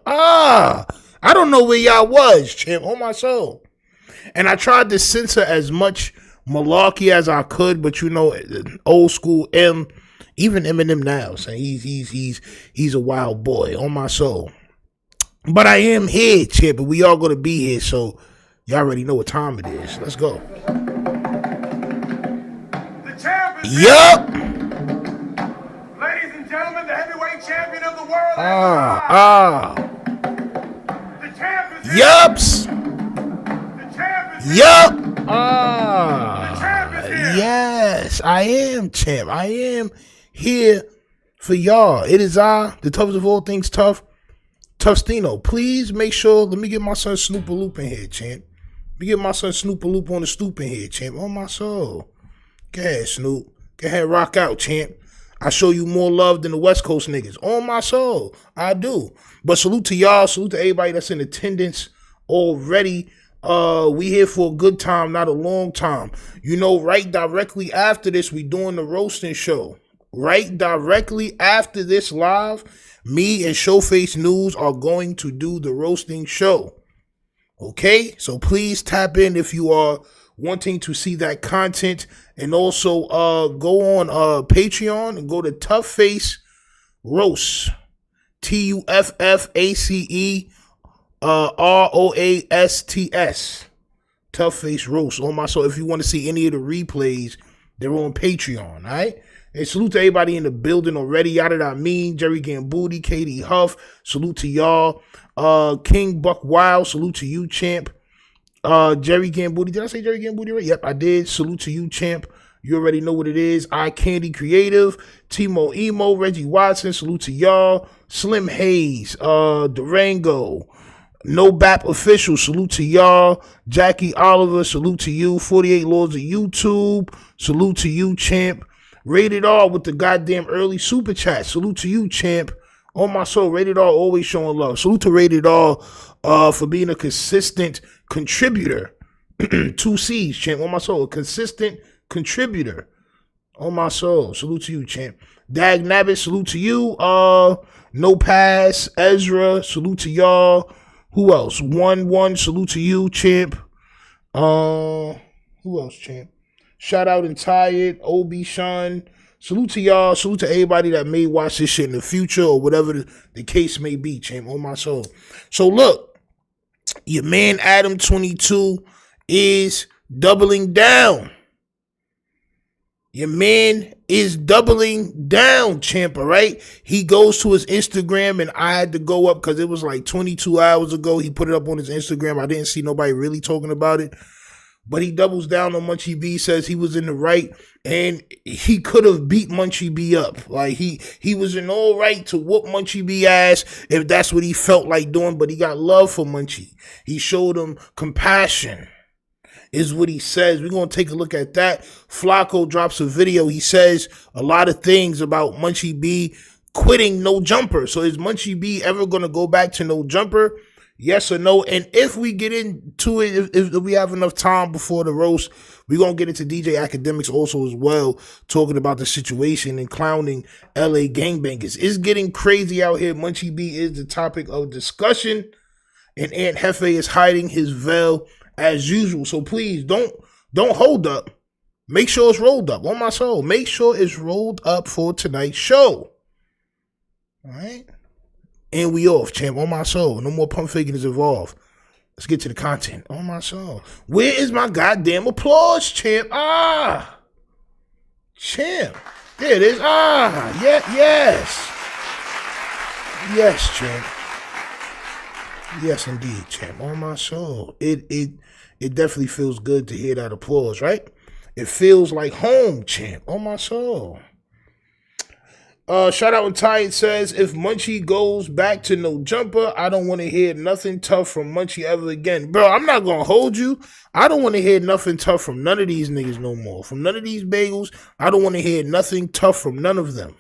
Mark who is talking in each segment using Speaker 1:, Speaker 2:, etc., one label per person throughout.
Speaker 1: I don't know where y'all was, champ, on my soul. And I tried to censor as much malarkey as I could, but you know, old school even Eminem now saying he's a wild boy on my soul. But I am here, champ, and we all gonna be here, so y'all already know what time it is. Let's go.
Speaker 2: The champ is
Speaker 1: Yup.
Speaker 2: Ladies and gentlemen, the heavyweight champion of the world. The champ is
Speaker 1: Yups.
Speaker 2: The champ is
Speaker 1: Yup.
Speaker 2: The champ is here.
Speaker 1: Yes, I am, champ. I am here for y'all. It is I, the toughest of all things tough, Tustino. Please make sure, let me get my son Snoop a Loop in here, champ. Let me get my son Snoop a Loop on the stoop in here, champ. On my soul. Go ahead, Snoop. Go ahead, rock out, champ. I show you more love than the West Coast niggas. On my soul. I do. But salute to y'all. Salute to everybody that's in attendance already. We here for a good time, not a long time. You know, right directly after this, we doing the roasting show. Right directly after this live, me and Showface News are going to do the roasting show. Okay? So please tap in if you are wanting to see that content. And also go on Patreon and go to Tough Face Roast. TUFFACE ROASTS. Tough Face Roast on my soul. If you want to see any of the replays, they're on Patreon, all right? And salute to everybody in the building already. Yada I mean, Jerry Gambooty, Katie Huff. Salute to y'all. King Buck Wild. Salute to you, champ. Jerry Gambooty. Did I say Jerry Gambooty right? Yep, I did. Salute to you, champ. You already know what it is. Eye Candy Creative. Timo Emo. Reggie Watson. Salute to y'all. Slim Hayes. Durango. No Bap Official. Salute to y'all. Jackie Oliver. Salute to you. 48 Lords of YouTube. Salute to you, champ. Rated R with the goddamn early super chat. Salute to you, champ. On my soul, Rated R always showing love. Salute to Rated R for being a consistent contributor. 2 C's, champ. On my soul, a consistent contributor. On my soul. Salute to you, champ. Dag Nabbit, salute to you. No Pass, Ezra, salute to y'all. Who else? 1-1, salute to you, champ. Who else, champ? Shout out and Tired, Obi Sean. Salute to y'all. Salute to everybody that may watch this shit in the future or whatever the case may be, champ. On my soul. So look, your man ADAM22 is doubling down. Your man is doubling down, champ, all right? He goes to his Instagram, and I had to go up because it was like 22 hours ago. He put it up on his Instagram. I didn't see nobody really talking about it. But he doubles down on Munchie B, says he was in the right, and he could have beat Munchie B up. Like, he was in all right to whoop Munchie B ass if that's what he felt like doing, but he got love for Munchie. He showed him compassion, is what he says. We're going to take a look at that. Flacco drops a video. He says a lot of things about Munchie B quitting No Jumper. So is Munchie B ever going to go back to No Jumper? Yes or no? And if we get into it, if we have enough time before the roast, we're going to get into DJ Academics also as well, talking about the situation and clowning LA gangbangers. It's getting crazy out here. Munchie B is the topic of discussion, and Aunt Hefe is hiding his veil as usual. So please don't hold up. Make sure it's rolled up. On my soul. Make sure it's rolled up for tonight's show. All right? And we off, champ. On my soul. No more pump faking is involved. Let's get to the content. On my soul. Where is my goddamn applause, champ? Champ. There it is. Yes. Yes, champ. Yes, indeed, champ. On my soul. It definitely feels good to hear that applause, right? It feels like home, champ. On my soul. Shout out and Tired says, if Munchie goes back to No Jumper, I don't want to hear nothing tough from Munchie ever again. Bro, I'm not going to hold you. I don't want to hear nothing tough from none of these niggas no more. From none of these bagels, I don't want to hear nothing tough from none of them.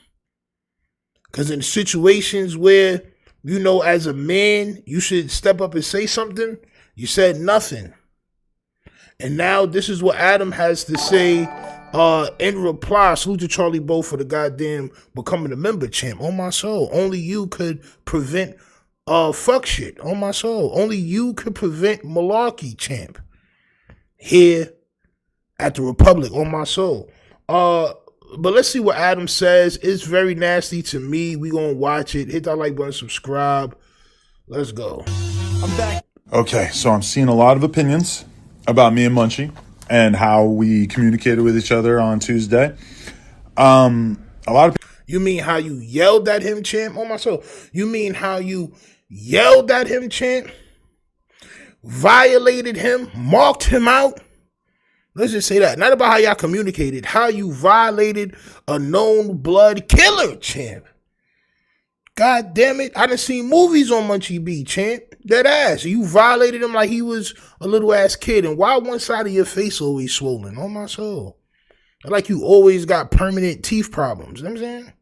Speaker 1: Because in situations where, you know, as a man, you should step up and say something, you said nothing. And now this is what Adam has to say in reply. Salute to Charlie Bo for the goddamn becoming a member, champ. On my soul. Only you could prevent Fuck shit on my soul. Only you could prevent malarkey, champ. Here at the Republic on my soul. But let's see what Adam says. It's very nasty to me. We gonna watch it. Hit that like button, subscribe. Let's go.
Speaker 3: I'm back. Okay, so I'm seeing a lot of opinions about me and Munchie and how we communicated with each other on Tuesday. A lot of people.
Speaker 1: You mean how you yelled at him, champ? On my soul. You mean how you yelled at him, champ? Violated him, marked him out. Let's just say that. Not about how y'all communicated. How you violated a known blood killer, champ. God damn it. I done seen movies on Munchie B, champ. Dead ass. You violated him like he was a little ass kid. And why one side of your face always swollen? On my soul. Like you always got permanent teeth problems. You know what I'm saying?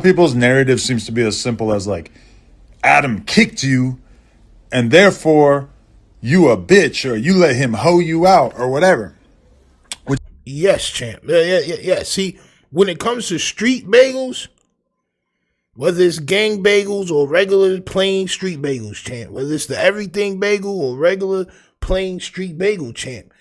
Speaker 3: People's narrative seems to be as simple as like, Adam kicked you and therefore you a bitch or you let him hoe you out or whatever.
Speaker 1: Yes, champ. Yeah. See, when it comes to street bagels, whether it's gang bagels or regular plain street bagels, champ, whether it's the everything bagel or regular plain street bagel, champ,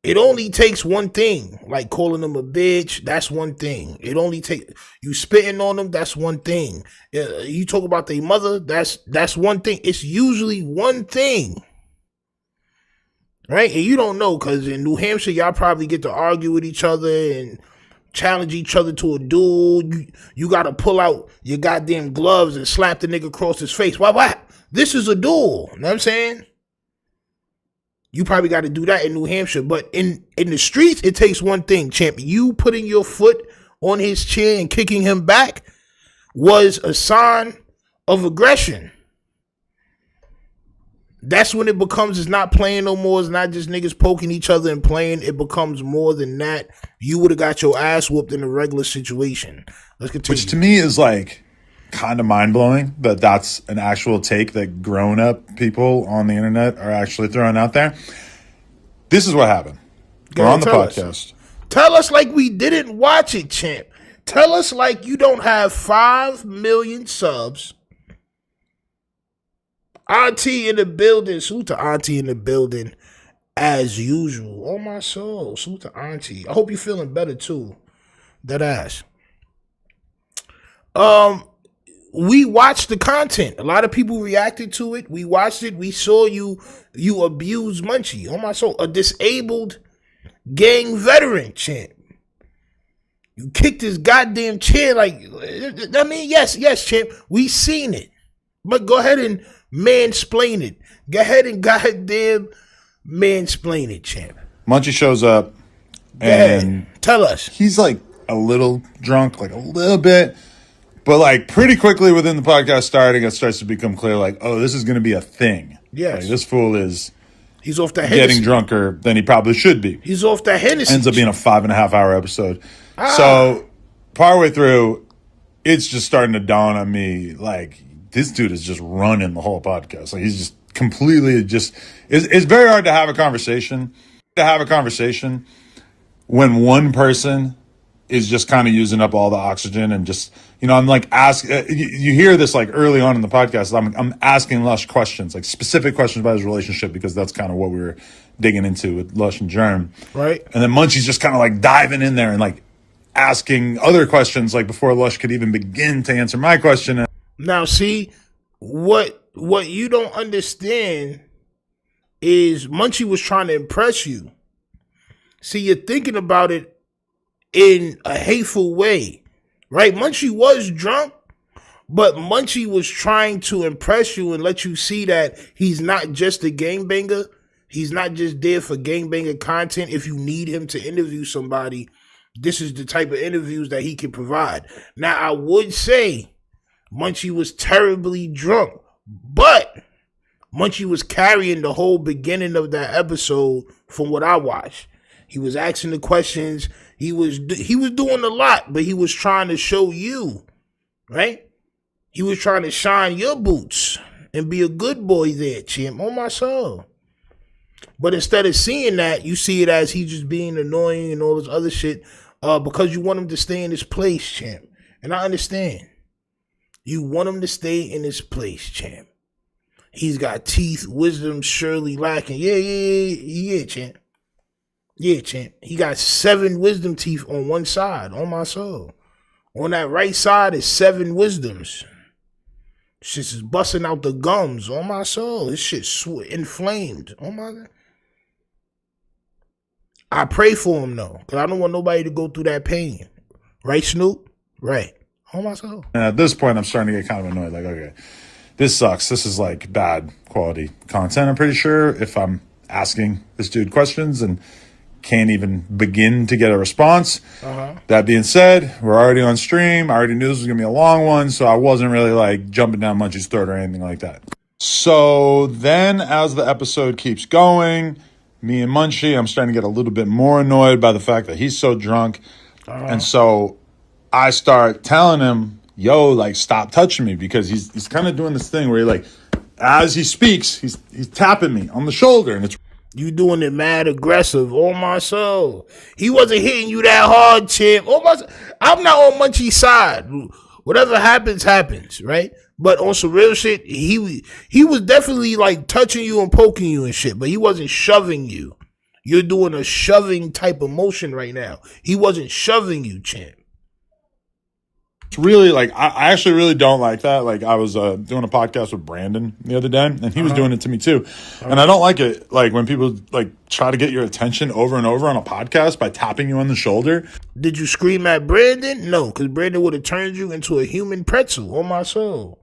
Speaker 1: it only takes one thing, like calling them a bitch, that's one thing. It only takes, you spitting on them, that's one thing. You talk about their mother, that's one thing. It's usually one thing. Right? And you don't know, because in New Hampshire, y'all probably get to argue with each other and challenge each other to a duel. You got to pull out your goddamn gloves and slap the nigga across his face. Why? This is a duel. You know what I'm saying? You probably got to do that in New Hampshire. But in the streets, it takes one thing, champ. You putting your foot on his chair and kicking him back was a sign of aggression. That's when it becomes, it's not playing no more. It's not just niggas poking each other and playing. It becomes more than that. You would have got your ass whooped in a regular situation. Let's continue.
Speaker 3: Which to me is like kind of mind-blowing that that's an actual take that grown-up people on the internet are actually throwing out there. This is what happened. We're on the podcast.
Speaker 1: Tell us like we didn't watch it, champ. Tell us like you don't have 5 million subs. Auntie in the building. Salute to Auntie in the building as usual. Oh, my soul. Salute to Auntie. I hope you're feeling better, too. That ass. We watched the content. A lot of people reacted to it. We watched it. We saw you abuse Munchie. Oh, my soul. A disabled gang veteran, champ. You kicked his goddamn chair like, I mean, yes, champ. We seen it. But go ahead and mansplain it. Go ahead and goddamn mansplain it, champ.
Speaker 3: Munchie shows up and
Speaker 1: tell us.
Speaker 3: He's like a little drunk, like a little bit, but like pretty quickly within the podcast starting, it starts to become clear like, oh, this is going to be a thing.
Speaker 1: Yes.
Speaker 3: Like, this fool is
Speaker 1: he's off the Hennessy.
Speaker 3: Getting drunker than he probably should be.
Speaker 1: He's off the Hennessy.
Speaker 3: Ends up being a 5.5 hour episode. So partway through, it's just starting to dawn on me like, this dude is just running the whole podcast. Like he's just completely it's very hard to have a conversation. When one person is just kind of using up all the oxygen and just, I'm like you hear this like early on in the podcast. I'm asking Lush questions, like specific questions about his relationship because that's kind of what we were digging into with Lush and Germ.
Speaker 1: Right.
Speaker 3: And then Munchie's just kind of like diving in there and like asking other questions like before Lush could even begin to answer my question.
Speaker 1: Now, see, what you don't understand is Munchie was trying to impress you. See, you're thinking about it in a hateful way, right? Munchie was drunk, but Munchie was trying to impress you and let you see that he's not just a gangbanger. He's not just there for gangbanger content. If you need him to interview somebody, this is the type of interviews that he can provide. Now, I would say Munchie was terribly drunk, but Munchie was carrying the whole beginning of that episode from what I watched. He was asking the questions. He was doing a lot, but he was trying to show you, right? He was trying to shine your boots and be a good boy there, champ. On my soul. But instead of seeing that, you see it as he just being annoying and all this other shit because you want him to stay in his place, champ. And I understand. You want him to stay in his place, champ. He's got teeth, wisdom surely lacking. Yeah, champ. Yeah, champ. He got 7 wisdom teeth on one side, on my soul. On that right side is 7 wisdoms. Shit is busting out the gums on my soul. This shit inflamed. Oh my God. I pray for him though, because I don't want nobody to go through that pain. Right, Snoop? Right. Oh my soul.
Speaker 3: And at this point, I'm starting to get kind of annoyed. Like, okay, this sucks. This is like bad quality content, I'm pretty sure, if I'm asking this dude questions and can't even begin to get a response. That being said, we're already on stream. I already knew this was going to be a long one, so I wasn't really like jumping down Munchie's throat or anything like that. So then as the episode keeps going, me and Munchie, I'm starting to get a little bit more annoyed by the fact that he's so drunk. And so I start telling him, yo, like, stop touching me, because he's kind of doing this thing where he, like, as he speaks, he's tapping me on the shoulder, and it's
Speaker 1: you doing it mad aggressive. Oh my soul. He wasn't hitting you that hard, champ. Oh my soul. I'm not on Munchie's side. Whatever happens, happens, right? But on some real shit, he was definitely like touching you and poking you and shit, but he wasn't shoving you. You're doing a shoving type of motion right now. He wasn't shoving you, champ.
Speaker 3: really like, I actually really don't like that. Like, I was doing a podcast with Brandon the other day, and he was doing it to me too. And I don't like it, like, when people like try to get your attention over and over on a podcast by tapping you on the shoulder.
Speaker 1: Did you scream at Brandon? No, because Brandon would have turned you into a human pretzel, on my soul.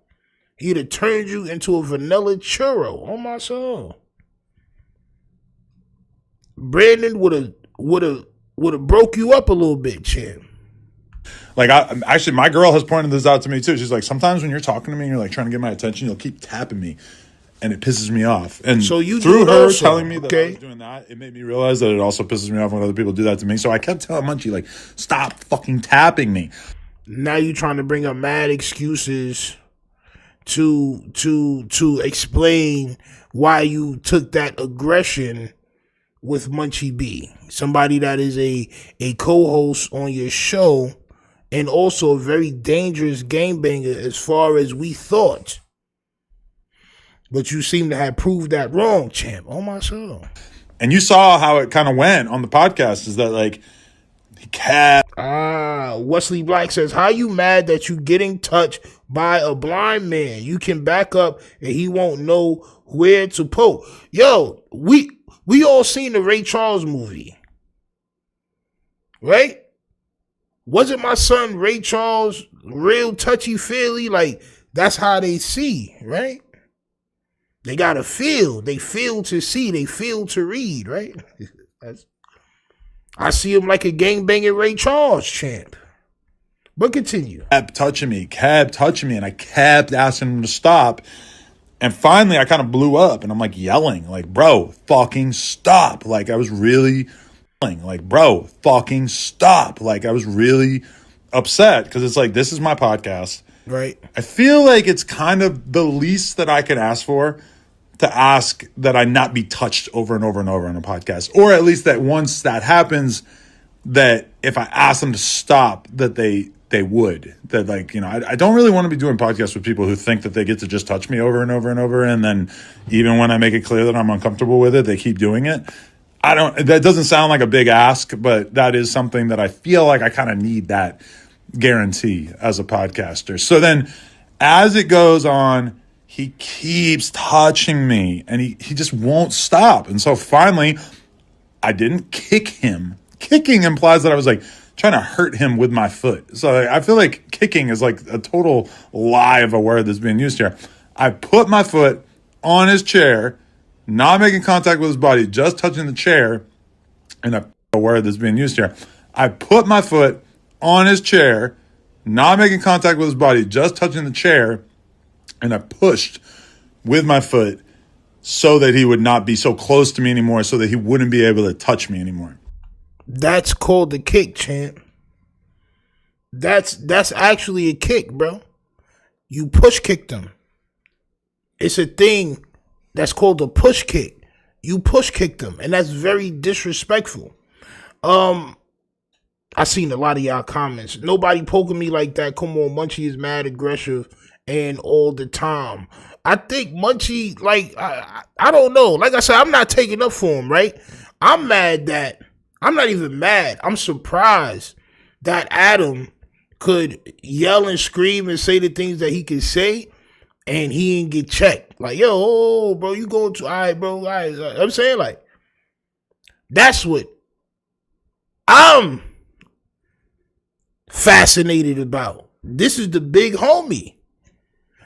Speaker 1: He'd have turned you into a vanilla churro, on my soul. Brandon would have broke you up a little bit, champ.
Speaker 3: Like, actually, my girl has pointed this out to me too. She's like, sometimes when you're talking to me and you're like trying to get my attention, you'll keep tapping me, and it pisses me off. And
Speaker 1: so you
Speaker 3: through her
Speaker 1: also
Speaker 3: telling me that I was doing that, it made me realize that it also pisses me off when other people do that to me. So I kept telling Munchie, like, stop fucking tapping me.
Speaker 1: Now you trying to bring up mad excuses to explain why you took that aggression with Munchie B, somebody that is a co-host on your show, and also a very dangerous gangbanger as far as we thought. But you seem to have proved that wrong, champ. Oh my soul.
Speaker 3: And you saw how it kind of went on the podcast, is that, like, he kept...
Speaker 1: Wesley Black says, how you mad that you getting touched by a blind man? You can back up and he won't know where to poke. Yo, we all seen the Ray Charles movie, right? Wasn't my son Ray Charles real touchy-feely? Like, that's how they see, right? They gotta feel. They feel to see. They feel to read, right? I see him like a gangbanging Ray Charles champ. But continue.
Speaker 3: Kept touching me, and I kept asking him to stop. And finally, I kind of blew up, and I'm like yelling, like, bro, fucking stop. Like, I was really upset, because it's like, this is my podcast.
Speaker 1: Right.
Speaker 3: I feel like it's kind of the least that I could ask for, to ask that I not be touched over and over and over on a podcast. Or at least that once that happens, that if I ask them to stop, that they would. That, like, you know, I don't really want to be doing podcasts with people who think that they get to just touch me over and over and over, and then even when I make it clear that I'm uncomfortable with it, they keep doing it. That doesn't sound like a big ask, but that is something that I feel like I kind of need that guarantee as a podcaster. So then as it goes on, he keeps touching me, and he just won't stop. And so finally, I didn't kick him. Kicking implies that I was like trying to hurt him with my foot. So I feel like kicking is like a total lie of a word that's being used here. I put my foot on his chair, not making contact with his body, just touching the chair, and a word that's being used here. I put my foot on his chair, not making contact with his body, just touching the chair, and I pushed with my foot so that he would not be so close to me anymore, so that he wouldn't be able to touch me anymore.
Speaker 1: That's called the kick, champ. That's actually a kick, bro. You push kicked him. It's a thing that's called a push kick. You push kicked him, and that's very disrespectful. I seen a lot of y'all comments. Nobody poking me like that. Come on, Munchie is mad aggressive and all the time. I think Munchie, like, I don't know. Like I said, I'm not taking up for him, right? I'm mad that, I'm not even mad. I'm surprised that Adam could yell and scream and say the things that he could say and he didn't get checked. Like, yo, oh, bro, you going to, all right, bro, all right. I'm saying, like, that's what I'm fascinated about. This is the big homie.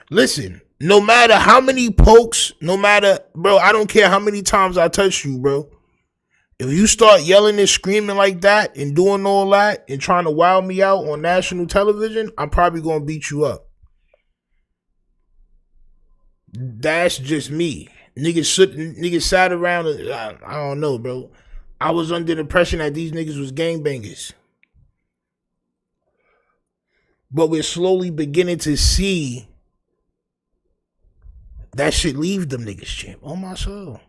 Speaker 1: Listen, no matter how many pokes, no matter, bro, I don't care how many times I touch you, bro. If you start yelling and screaming like that and doing all that and trying to wow me out on national television, I'm probably going to beat you up. That's just me. Niggas sat around, I don't know, bro. I was under the impression that these niggas was gangbangers. But we're slowly beginning to see that shit leave them niggas, champ. On my soul.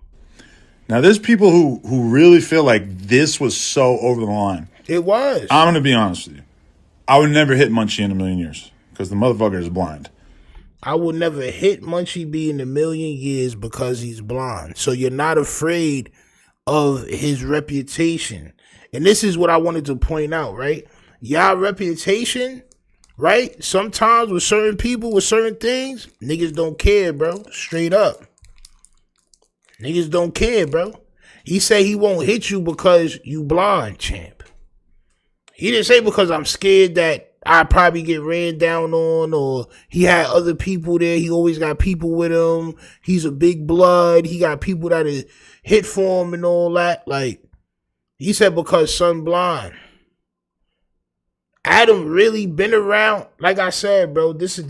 Speaker 3: Now, there's people who really feel like this was so over the line.
Speaker 1: It was.
Speaker 3: I'm going to be honest with you. I would never hit Munchie in a million years because the motherfucker is blind.
Speaker 1: I will never hit Munchie B in a million years because he's blind. So you're not afraid of his reputation. And this is what I wanted to point out, right? Y'all reputation, right? Sometimes with certain people, with certain things, niggas don't care, bro. Straight up. Niggas don't care, bro. He say he won't hit you because you blind, champ. He didn't say because I'm scared that I probably get ran down on, or he had other people there. He always got people with him. He's a big blood. He got people that is hit for him and all that. Like, he said because son blind. Adam really been around. Like I said, bro, this is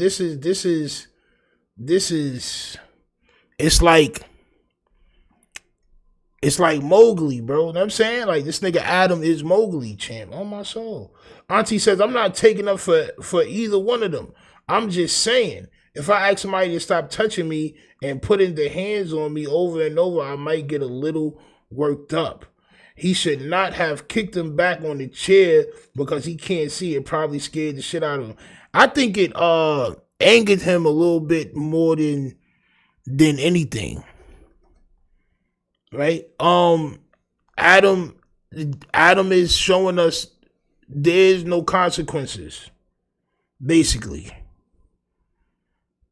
Speaker 1: it's like Mowgli, bro. You know what I'm saying? Like, this nigga Adam is Mowgli, champ. On my soul. Auntie says, I'm not taking up for either one of them. I'm just saying, if I ask somebody to stop touching me and putting their hands on me over and over, I might get a little worked up. He should not have kicked him back on the chair because he can't see. It probably scared the shit out of him. I think it angered him a little bit more than anything. Right? Adam is showing us there's no consequences. Basically.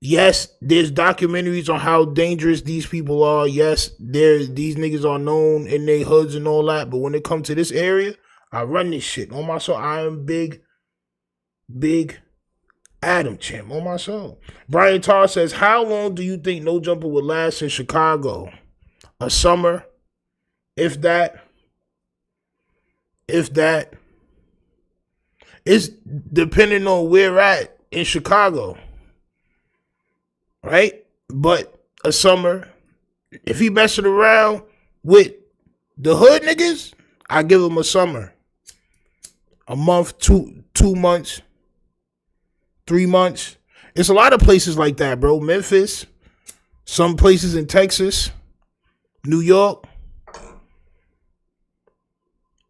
Speaker 1: Yes, there's documentaries on how dangerous these people are. Yes, these niggas are known in their hoods and all that. But when it comes to this area, I run this shit. On my soul, I am big Adam, champ. On my soul. Brian Tarr says, how long do you think No Jumper will last in Chicago? A summer, if that. It's depending on where we're at in Chicago, right? But a summer, if he messing around with the hood niggas, I give him a summer, a month, two months, 3 months. It's a lot of places like that, bro. Memphis, some places in Texas. New York,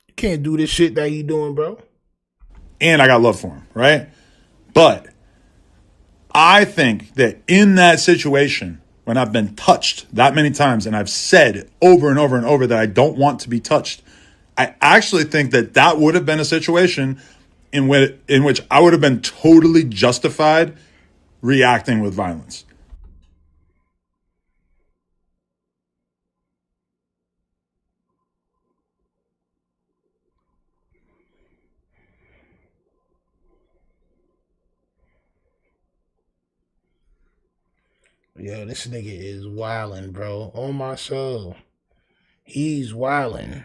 Speaker 1: you can't do this shit that he doing, bro.
Speaker 3: And I got love for him, right? But I think that in that situation, when I've been touched that many times and I've said over and over and over that I don't want to be touched, I actually think that would have been a situation in which I would have been totally justified reacting with violence.
Speaker 1: Yo, this nigga is wildin', bro. On my soul. He's wildin'.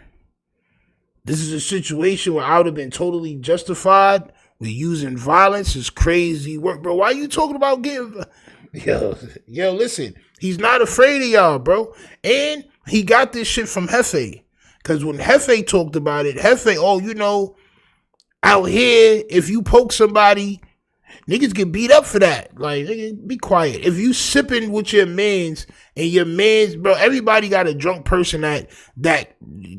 Speaker 1: This is a situation where I would have been totally justified with using violence. Is crazy work, bro. Why are you talking about getting... Yo, listen. He's not afraid of y'all, bro. And he got this shit from Hefe. Because when Hefe talked about it, Hefe, out here, if you poke somebody Niggas get beat up for that. Like, nigga, be quiet. If you sipping with your mans and your mans, bro, everybody got a drunk person that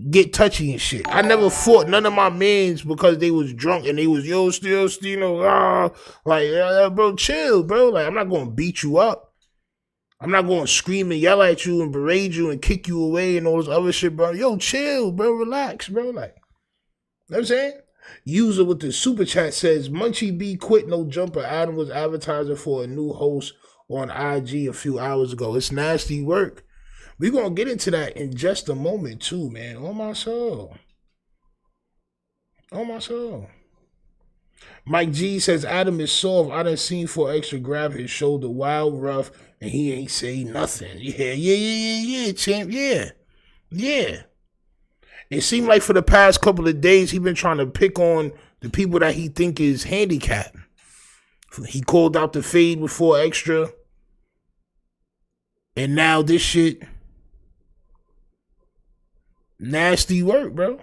Speaker 1: get touchy and shit. I never fought none of my mans because they was drunk and they was, still, bro, chill, bro. Like, I'm not going to beat you up. I'm not going to scream and yell at you and berate you and kick you away and all this other shit, bro. Yo, chill, bro, relax, bro. Like, you know what I'm saying? User with the super chat says, Munchie B quit no jumper. Adam was advertising for a new host on IG a few hours ago. It's nasty work. We're going to get into that in just a moment too, man. On my soul. On my soul. Mike G says, Adam is soft. I done seen 4Extra grab his shoulder wild rough and he ain't say nothing. Yeah, champ. Yeah. It seemed like for the past couple of days, he been trying to pick on the people that he think is handicapped. He called out the fade with 4Extra. And now this shit. Nasty work, bro.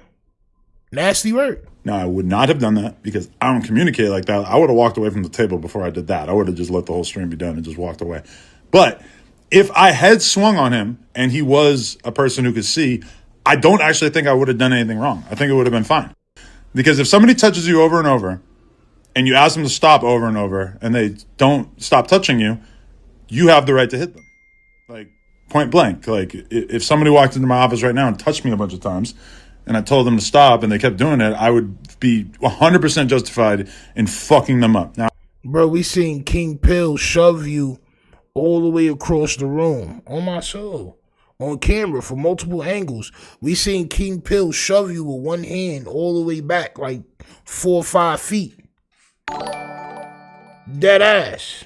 Speaker 1: Nasty work.
Speaker 3: No, I would not have done that because I don't communicate like that. I would have walked away from the table before I did that. I would have just let the whole stream be done and just walked away. But if I had swung on him and he was a person who could see, I don't actually think I would have done anything wrong. I think it would have been fine. Because if somebody touches you over and over and you ask them to stop over and over and they don't stop touching you, you have the right to hit them. Like, point blank. Like, if somebody walked into my office right now and touched me a bunch of times and I told them to stop and they kept doing it, I would be 100% justified in fucking them up. Now,
Speaker 1: bro, we seen King Pill shove you all the way across the room. On my soul. On camera from multiple angles. We seen King Pill shove you with one hand all the way back like 4 or 5 feet. Dead ass.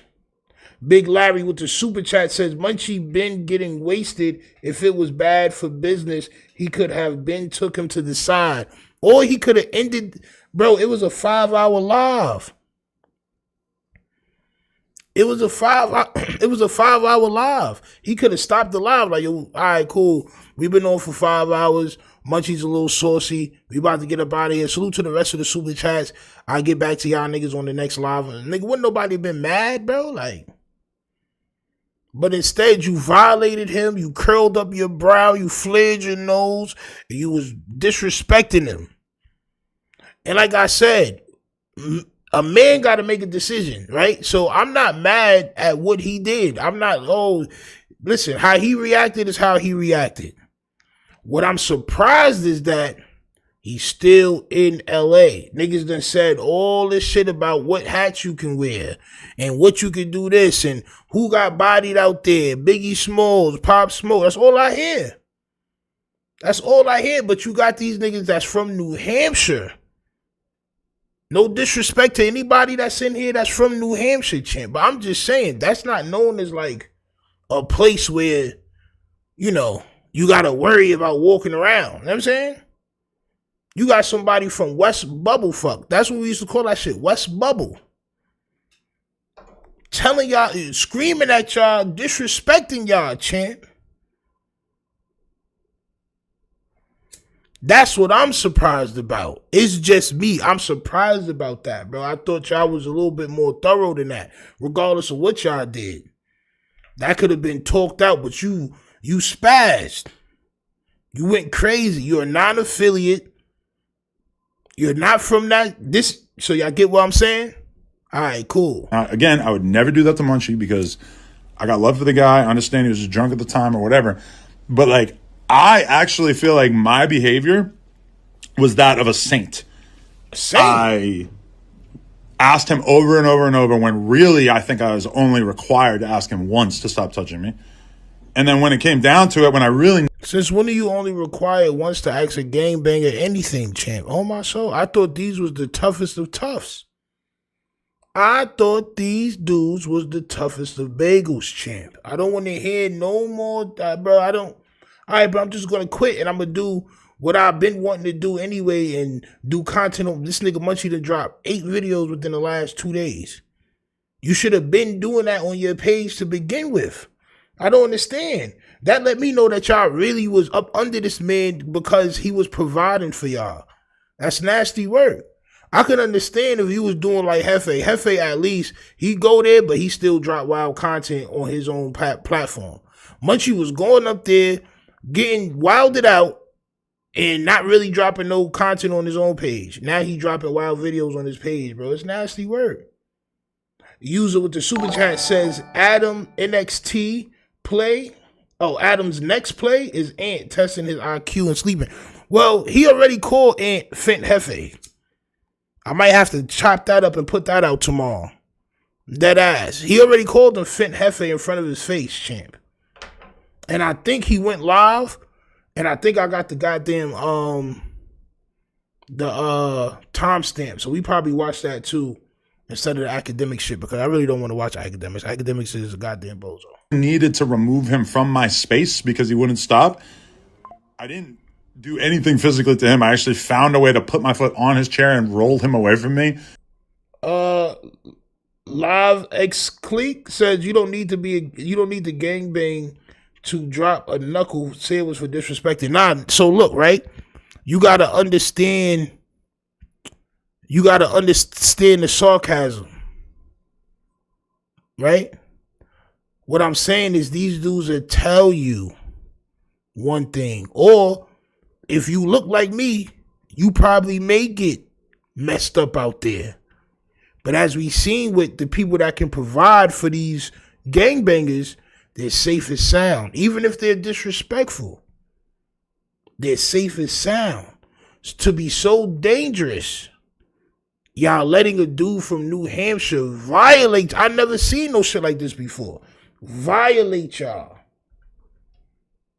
Speaker 1: Big Larry with the super chat says, Munchie been getting wasted. If it was bad for business, he could have been took him to the side. Or he could have ended, bro, it was a 5-hour live. It was a 5-hour live. He could have stopped the live. Like, yo, all right, cool. We've been on for 5 hours. Munchie's a little saucy. We about to get up out of here. Salute to the rest of the super chats. I'll get back to y'all niggas on the next live. Nigga, wouldn't nobody been mad, bro? Like, but instead, you violated him. You curled up your brow. You flared your nose. And you was disrespecting him. And like I said, a man got to make a decision, right? So I'm not mad at what he did. I'm not, listen, how he reacted is how he reacted. What I'm surprised is that he's still in LA. Niggas done said all this shit about what hats you can wear and what you can do this and who got bodied out there. Biggie Smalls, Pop Smoke. That's all I hear. That's all I hear. But you got these niggas that's from New Hampshire. No disrespect to anybody that's in here that's from New Hampshire, champ. But I'm just saying, that's not known as like a place where, you know, you got to worry about walking around. You know what I'm saying? You got somebody from West Bubblefuck. That's what we used to call that shit, West Bubble. Telling y'all, screaming at y'all, disrespecting y'all, champ. That's what I'm surprised about. It's just me. I'm surprised about that, bro. I thought y'all was a little bit more thorough than that, regardless of what y'all did. That could have been talked out, but you spazzed. You went crazy. You're a non-affiliate. You're not from so y'all get what I'm saying? All right, cool.
Speaker 3: Again, I would never do that to Munchie because I got love for the guy. I understand he was just drunk at the time or whatever. But, like, I actually feel like my behavior was that of a saint. I asked him over and over and over when really I think I was only required to ask him once to stop touching me. And then when it came down to it, when I really...
Speaker 1: Since when are you only required once to ask a gangbanger anything, champ? Oh, my soul. I thought these was the toughest of toughs. I thought these dudes was the toughest of bagels, champ. I don't want to hear no more, bro. I don't... All right, bro, I'm just going to quit and I'm going to do what I've been wanting to do anyway and do content on this nigga Munchie to drop 8 videos within the last 2 days. You should have been doing that on your page to begin with. I don't understand. That let me know that y'all really was up under this man because he was providing for y'all. That's nasty work. I could understand if he was doing like Hefe. Hefe, at least, he go there, but he still drop wild content on his own platform. Munchie was going up there, getting wilded out, and not really dropping no content on his own page. Now he dropping wild videos on his page, bro. It's nasty work. User with the super chat says, Adam NXT play. Oh, Adam's next play is Ant testing his IQ and sleeping. Well, he already called Ant Fent Hefe. I might have to chop that up and put that out tomorrow. Dead ass. He already called him Fent Hefe in front of his face, champ. And I think he went live. And I think I got the goddamn timestamp. So we probably watched that too instead of the academic shit, because I really don't want to watch academics. Academics is a goddamn bozo.
Speaker 3: Needed to remove him from my space because he wouldn't stop. I didn't do anything physically to him. I actually found a way to put my foot on his chair and roll him away from me.
Speaker 1: Live X Clique says you don't need to gangbang to drop a knuckle. Say it was for disrespecting. Nah, so look, right? You gotta understand the sarcasm. Right? What I'm saying is these dudes will tell you one thing. Or if you look like me, you probably may get messed up out there. But as we seen with the people that can provide for these gangbangers, they're safe as sound. Even if they're disrespectful, they're safe as sound. To be so dangerous, y'all letting a dude from New Hampshire violate. I never seen no shit like this before. Violate y'all.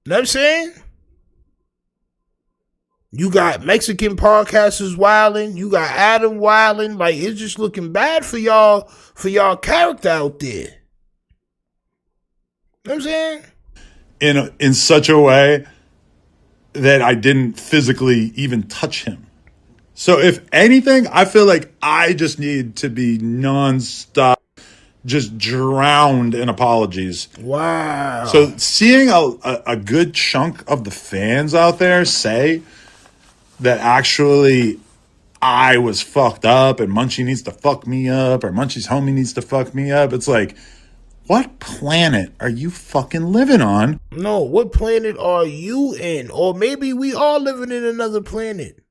Speaker 1: You know what I'm saying? You got Mexican podcasters wilding. You got Adam wilding. Like, it's just looking bad for y'all character out there. You know what I'm saying?
Speaker 3: In such a way that I didn't physically even touch him. So if anything, I feel like I just need to be nonstop, just drowned in apologies.
Speaker 1: Wow.
Speaker 3: So seeing a good chunk of the fans out there say that actually I was fucked up and Munchie needs to fuck me up or Munchie's homie needs to fuck me up, it's like, what planet are you fucking living on?
Speaker 1: No, what planet are you in? Or maybe we are living in another planet.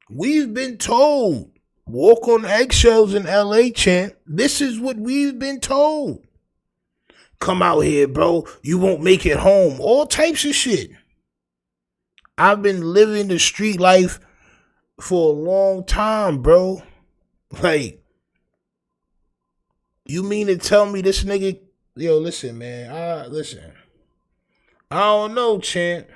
Speaker 1: We've been told, walk on eggshells in LA, champ. This is what we've been told. Come out here, bro. You won't make it home. All types of shit. I've been living the street life for a long time, bro. Like, you mean to tell me this nigga... Yo, listen, man. Listen. I don't know, champ.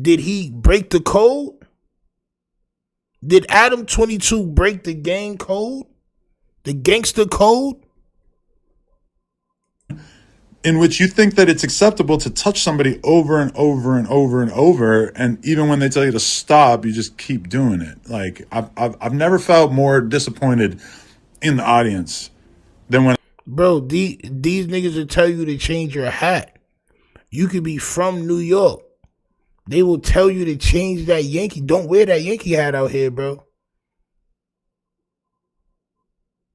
Speaker 1: Did he break the code? Did ADAM22 break the gang code? The gangster code?
Speaker 3: In which you think that it's acceptable to touch somebody over and over and over and over, and even when they tell you to stop, you just keep doing it. Like, I've never felt more disappointed in the audience than when...
Speaker 1: Bro, these niggas will tell you to change your hat. You could be from New York. They will tell you to change that Yankee. Don't wear that Yankee hat out here, bro.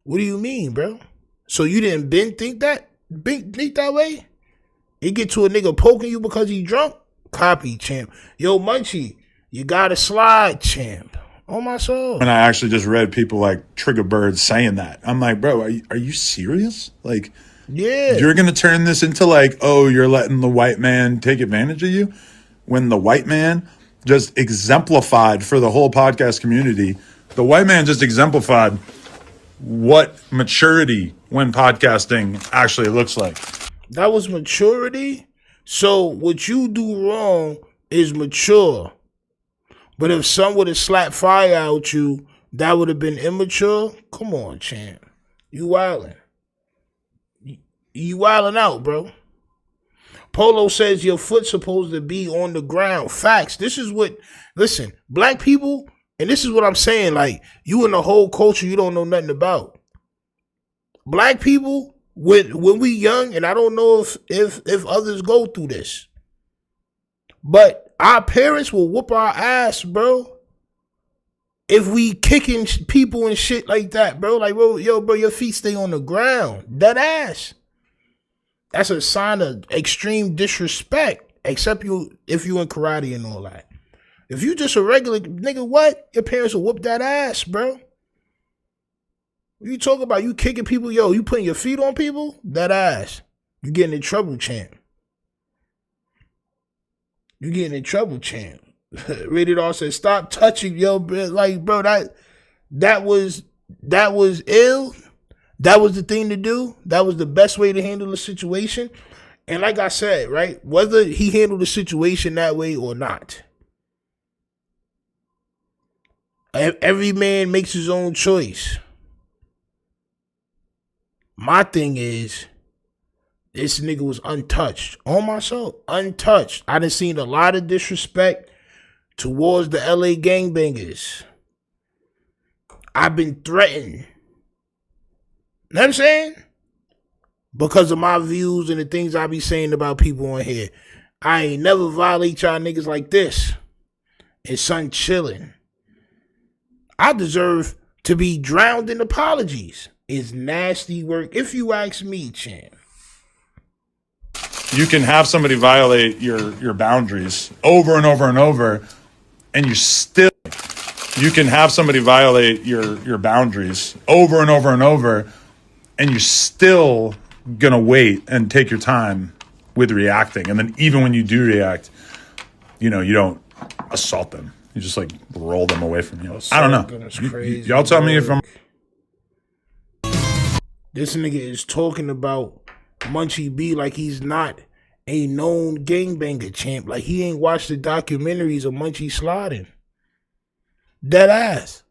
Speaker 1: What do you mean, bro? So you didn't think that way? It get to a nigga poking you because he drunk? Copy, champ. Yo, Munchie, you gotta slide, champ. Oh, my soul.
Speaker 3: And I actually just read people like Trigger Bird saying that. I'm like, bro, are you serious? Like,
Speaker 1: yeah,
Speaker 3: you're going to turn this into like, oh, you're letting the white man take advantage of you? When the white man just exemplified for the whole podcast community, the white man just exemplified what maturity when podcasting actually looks like.
Speaker 1: That was maturity? So what you do wrong is mature. But if someone would have slapped fire out you, that would have been immature? Come on, champ. You wildin'. You wildin' out, bro. Polo says your foot's supposed to be on the ground. Facts. This is what, listen, black people, and this is what I'm saying, like, you in the whole culture you don't know nothing about. Black people, when we young, and I don't know if others go through this, but our parents will whoop our ass, bro. If we kicking people and shit like that, bro. Like, bro, your feet stay on the ground. That ass. That's a sign of extreme disrespect. Except if you in karate and all that. If you just a regular nigga, what? Your parents will whoop that ass, bro. What you talking about? You kicking people? Yo, you putting your feet on people? That ass. You getting in trouble, champ. You getting in trouble, champ. Rated R said, stop touching, yo, bro. Like, bro, that was ill. That was the thing to do. That was the best way to handle the situation. And like I said, right, whether he handled the situation that way or not, every man makes his own choice. My thing is, this nigga was untouched. On my soul, untouched. I done seen a lot of disrespect towards the LA gangbangers. I've been threatened. You know what I'm saying? Because of my views and the things I be saying about people on here. I ain't never violate y'all niggas like this. And son chilling. I deserve to be drowned in apologies. It's nasty work, if you ask me, champ.
Speaker 3: You can have somebody violate your boundaries over and over and over, and you can have somebody violate your boundaries over and over and over, and you're still gonna wait and take your time with reacting. And then even when you do react, you don't assault them. You just like roll them away from you. I don't know. Y'all tell me if I'm...
Speaker 1: This nigga is talking about Munchie B like he's not a known gangbanger, champ. Like he ain't watched the documentaries of Munchie sliding. Dead ass.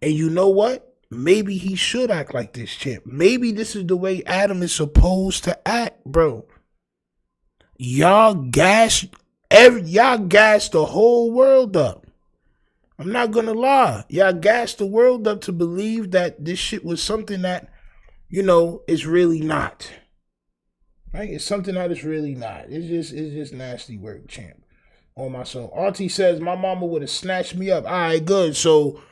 Speaker 1: And you know what? Maybe he should act like this, champ. Maybe this is the way Adam is supposed to act, bro. Y'all gassed the whole world up. I'm not gonna lie. Y'all gassed the world up to believe that this shit was something that, it's really not. Right? It's something that it's really not. It's just nasty work, champ. On my soul. RT says, my mama would have snatched me up. All right, good. So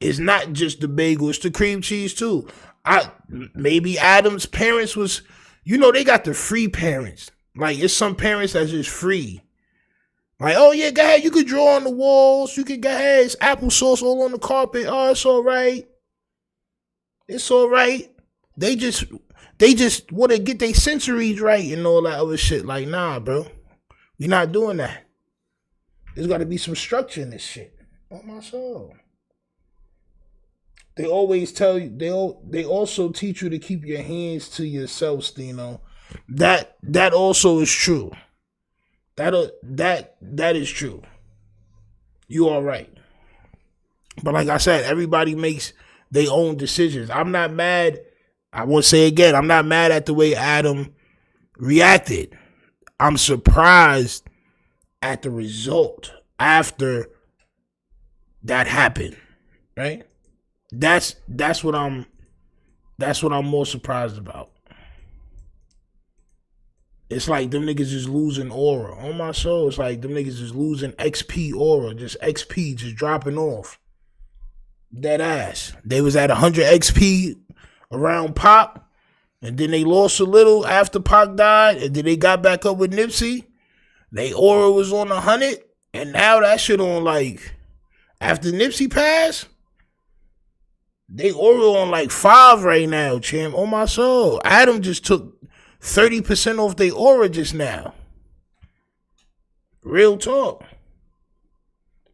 Speaker 1: it's not just the bagel, it's the cream cheese too. Maybe Adam's parents was, they got the free parents. Like, it's some parents that's just free. Like, oh yeah, go ahead, you could draw on the walls. You could go ahead, it's applesauce all on the carpet. Oh, it's all right. It's all right. They just want to get their sensories right and all that other shit. Like, nah, bro. We're not doing that. There's got to be some structure in this shit. On my soul. They always tell you, they also teach you to keep your hands to yourself, Stino. That also is true. That is true. You all right. But like I said, everybody makes their own decisions. I'm not mad. I won't say again, I'm not mad at the way Adam reacted. I'm surprised at the result after that happened. Right? That's what I'm more surprised about. It's like them niggas is losing aura. On my soul, it's like them niggas is losing XP aura. Just XP just dropping off. Dead ass. They was at 100 XP around Pop, and then they lost a little after Pac died, and then they got back up with Nipsey. They aura was on 100, and now that shit on like, after Nipsey passed, they aura on like 5 right now, champ. On my soul. Adam just took 30% off their aura just now. Real talk.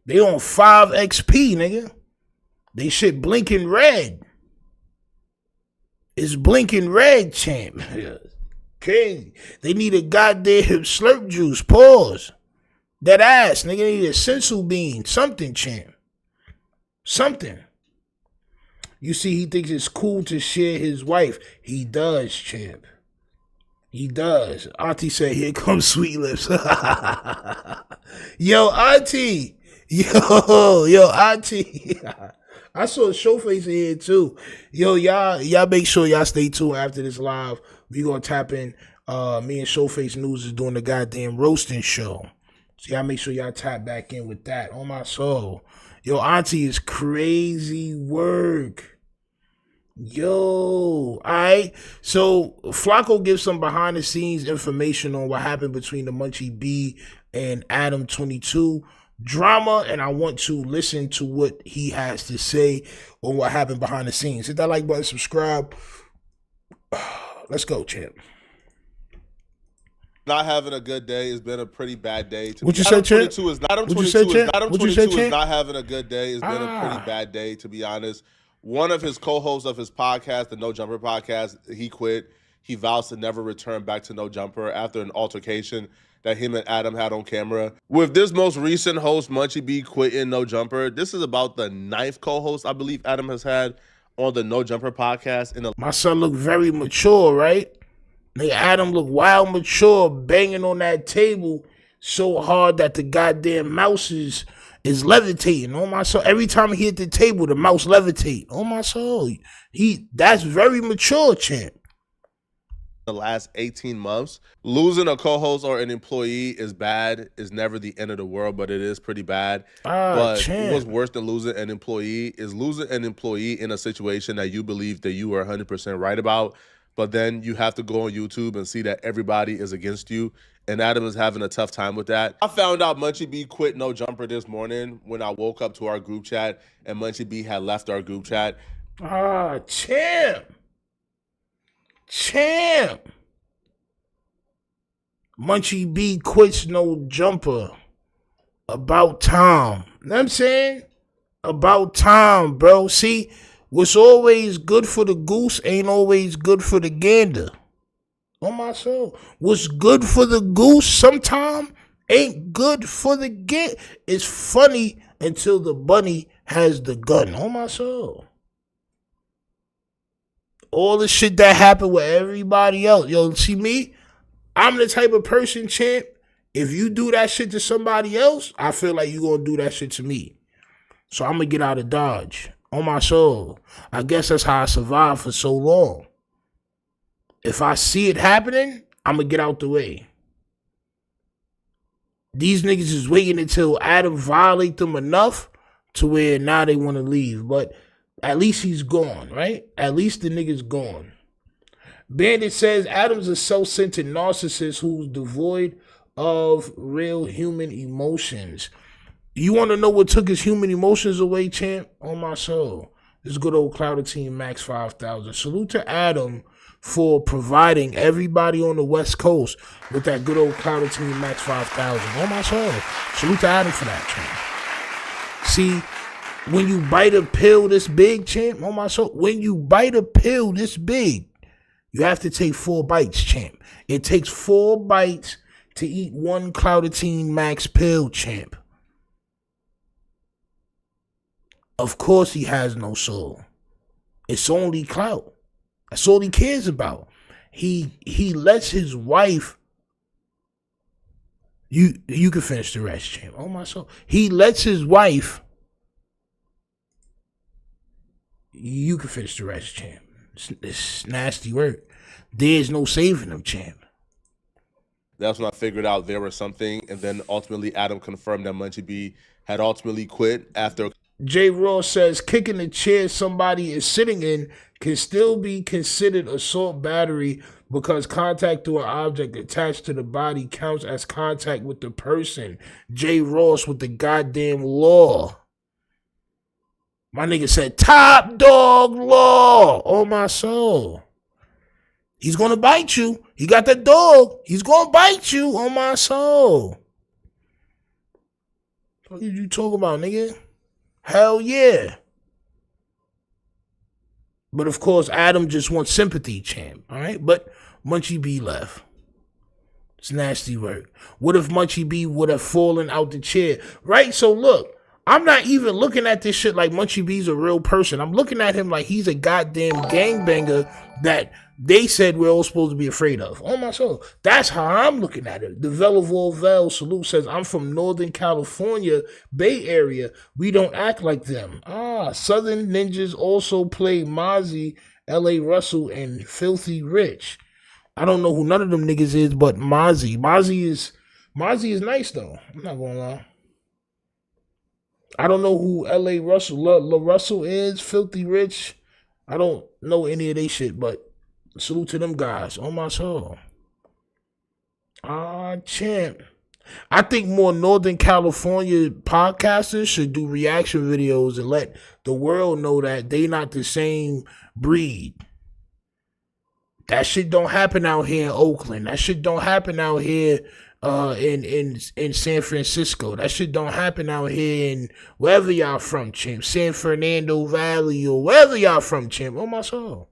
Speaker 1: They on 5 XP, nigga. They shit blinking red. It's blinking red, champ. Crazy. They need a goddamn slurp juice. Pause. That ass, nigga. They need a sensu bean. Something, champ. Something. You see, he thinks it's cool to share his wife. He does, champ. He does. Auntie said, here comes Sweet Lips. Yo, Auntie. Yo, Auntie. I saw Showface in here too. Yo, y'all make sure y'all stay tuned after this live. We gonna tap in. Me and Showface News is doing the goddamn roasting show. So y'all make sure y'all tap back in with that. On my soul. Yo, Auntie is crazy work. Yo, alright. So Flacco gives some behind the scenes information on what happened between the Munchie B and ADAM22 drama, and I want to listen to what he has to say on what happened behind the scenes. Hit that like button, subscribe. Let's go, champ.
Speaker 4: Not having a good day. It's been a pretty bad day.
Speaker 1: What you said, champ?
Speaker 4: ADAM22 is not having a good day. It's been a pretty bad day, to be honest. One of his co-hosts of his podcast, the No Jumper podcast, he quit. He vows to never return back to No Jumper after an altercation that him and Adam had on camera. With this most recent host, Munchie B, quitting No Jumper, this is about the 9th co-host I believe Adam has had on the No Jumper podcast.
Speaker 1: My son looked very mature, right? Nigga, Adam looked wild mature, banging on that table so hard that the goddamn mouse is levitating. On my soul. Every time he hit the table, the mouse levitate. On my soul. That's very mature, champ.
Speaker 4: The last 18 months, losing a co-host or an employee is bad. It's never the end of the world, but it is pretty bad. But what's worse than losing an employee is losing an employee in a situation that you believe that you are 100% right about, but then you have to go on YouTube and see that everybody is against you. And Adam is having a tough time with that. I found out Munchie B quit No Jumper this morning when I woke up to our group chat and Munchie B had left our group chat.
Speaker 1: Champ. Munchie B quits No Jumper. About time. You know what I'm saying? About time, bro. See, what's always good for the goose ain't always good for the gander. On my soul. What's good for the goose sometime ain't good for the gander. It's funny until the bunny has the gun. On my soul. All the shit that happened with everybody else. Yo, see me? I'm the type of person, champ, if you do that shit to somebody else, I feel like you gonna do that shit to me. So I'm gonna get out of Dodge. On my soul. I guess that's how I survived for so long. If I see it happening, I'm gonna get out the way. These niggas is waiting until Adam violate them enough to where now they want to leave. But at least he's gone, right? At least the nigga's gone. Bandit says Adam's a self-centered narcissist who's devoid of real human emotions. You want to know what took his human emotions away, champ? On my soul. This good old Clouder Team Max 5000. Salute to Adam for providing everybody on the West Coast with that good old Clouder Team Max 5000. On my soul. Salute to Adam for that, champ. See, when you bite a pill this big, champ, on my soul, when you bite a pill this big, you have to take 4 bites, champ. It takes 4 bites to eat 1 Clouder Team Max pill, champ. Of course he has no soul. It's only clout. That's all he cares about. He lets his wife. You can finish the rest, champ. Oh my soul. He lets his wife. You can finish the rest, champ. It's nasty work. There's no saving him, champ.
Speaker 4: That's when I figured out there was something, and then ultimately Adam confirmed that Munchie B had ultimately quit after.
Speaker 1: J. Ross says kicking the chair somebody is sitting in can still be considered assault battery because contact to an object attached to the body counts as contact with the person. J. Ross with the goddamn law. My nigga said top dog law. Oh my soul. He's gonna bite you. He got the dog. He's gonna bite you. On my soul. What did you talk about, nigga? Hell yeah. But of course, Adam just wants sympathy, champ. All right? But Munchie B left. It's nasty work. What if Munchie B would have fallen out the chair? Right? So look, I'm not even looking at this shit like Munchie B's a real person. I'm looking at him like he's a goddamn gangbanger that they said we're all supposed to be afraid of. Oh my soul. That's how I'm looking at it. The Velavorvel salute says, I'm from Northern California, Bay Area. We don't act like them. Southern Ninjas also play Mozzie, L.A. Russell, and Filthy Rich. I don't know who none of them niggas is, but Mozzie. Mozzie is Mozzie is nice though. I'm not gonna lie. I don't know who L.A. Russell, La Russell is, Filthy Rich. I don't know any of they shit, but salute to them guys. On my soul. Champ. I think more Northern California podcasters should do reaction videos and let the world know that they not the same breed. That shit don't happen out here in Oakland. That shit don't happen out here in San Francisco. That shit don't happen out here in wherever y'all from, champ. San Fernando Valley or wherever y'all from, champ. On my soul.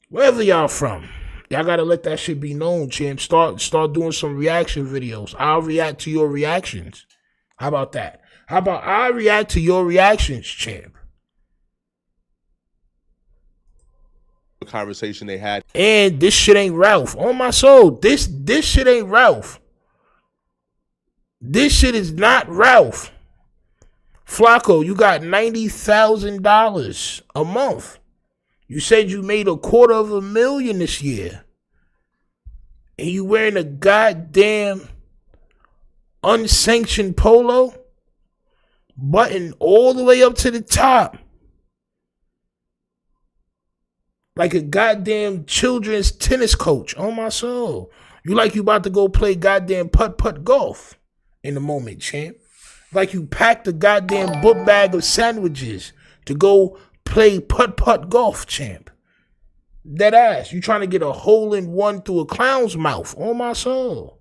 Speaker 1: Wherever y'all from. Y'all gotta let that shit be known, champ. Start doing some reaction videos. I'll react to your reactions. How about that? How about I react to your reactions, champ?
Speaker 4: The conversation they had.
Speaker 1: And this shit ain't Ralph. On my soul. This shit ain't Ralph. This shit is not Ralph. Flacco, you got $90,000 a month. You said you made $250,000 this year. And you wearing a goddamn unsanctioned polo, button all the way up to the top. Like a goddamn children's tennis coach. On my soul. You like you about to go play goddamn putt-putt golf in the moment, champ. Like you packed a goddamn book bag of sandwiches to go play putt-putt golf, champ. Dead ass. You trying to get a hole-in-one through a clown's mouth. On my soul.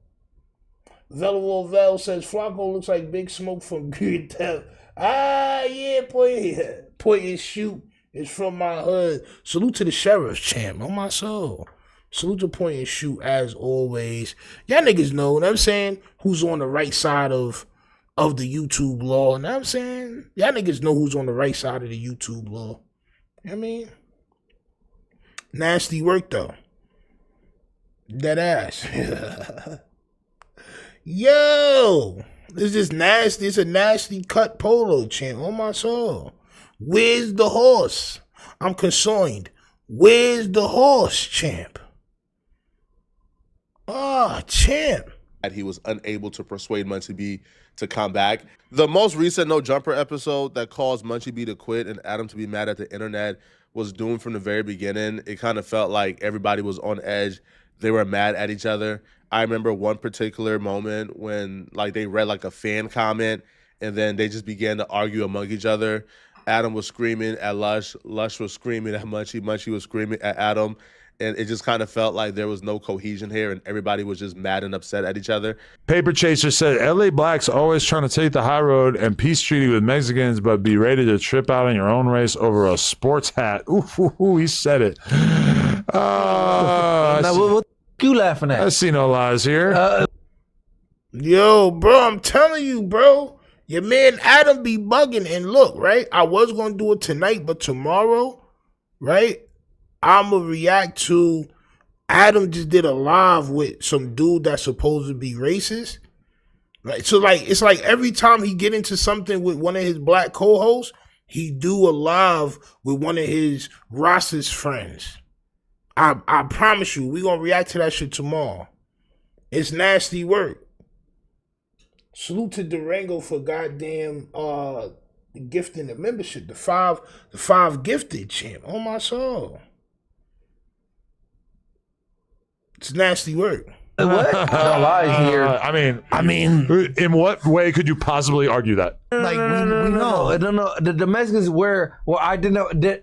Speaker 1: Velo says, Flacco looks like Big Smoke from Good Tell. Yeah, point and shoot is from my hood. Salute to the sheriff, champ. On my soul. Salute to point and shoot, as always. Y'all niggas know, what I'm saying, who's on the right side of the YouTube law. You know what I'm saying? Y'all niggas know who's on the right side of the YouTube law. You know what I mean? Nasty work, though. Dead ass. Yo! This is nasty. It's a nasty cut polo, champ. On my soul. Where's the horse? I'm concerned. Where's the horse, champ? Champ.
Speaker 4: He was unable to persuade Munchie B to come back. The most recent No Jumper episode that caused Munchie B to quit and Adam to be mad at the internet was doomed from the very beginning. It kind of felt like everybody was on edge. They were mad at each other. I remember one particular moment when like they read like a fan comment and then they just began to argue among each other. Adam was screaming at Lush. Lush was screaming at Munchie. Munchie was screaming at Adam. And it just kind of felt like there was no cohesion here and everybody was just mad and upset at each other.
Speaker 3: Paper Chaser said, LA Blacks always trying to take the high road and peace treaty with Mexicans, but be ready to trip out in your own race over a sports hat. Ooh, he said it.
Speaker 5: Now, what you laughing at?
Speaker 3: I see no lies here.
Speaker 1: Yo, bro, I'm telling you, bro. Your man Adam be bugging. And look, right? I was going to do it tonight, but tomorrow, right? I'm going to react to Adam just did a live with some dude that's supposed to be racist. Right? So, like, it's like every time he get into something with one of his black co-hosts, he do a live with one of his racist friends. I promise you, we going to react to that shit tomorrow. It's nasty work. Salute to Durango for goddamn gifting the membership. The five gifted, champ. On my soul. It's nasty work.
Speaker 5: What? No lies here.
Speaker 3: I mean, in what way could you possibly argue that?
Speaker 5: Like we know. I don't know. The Mexicans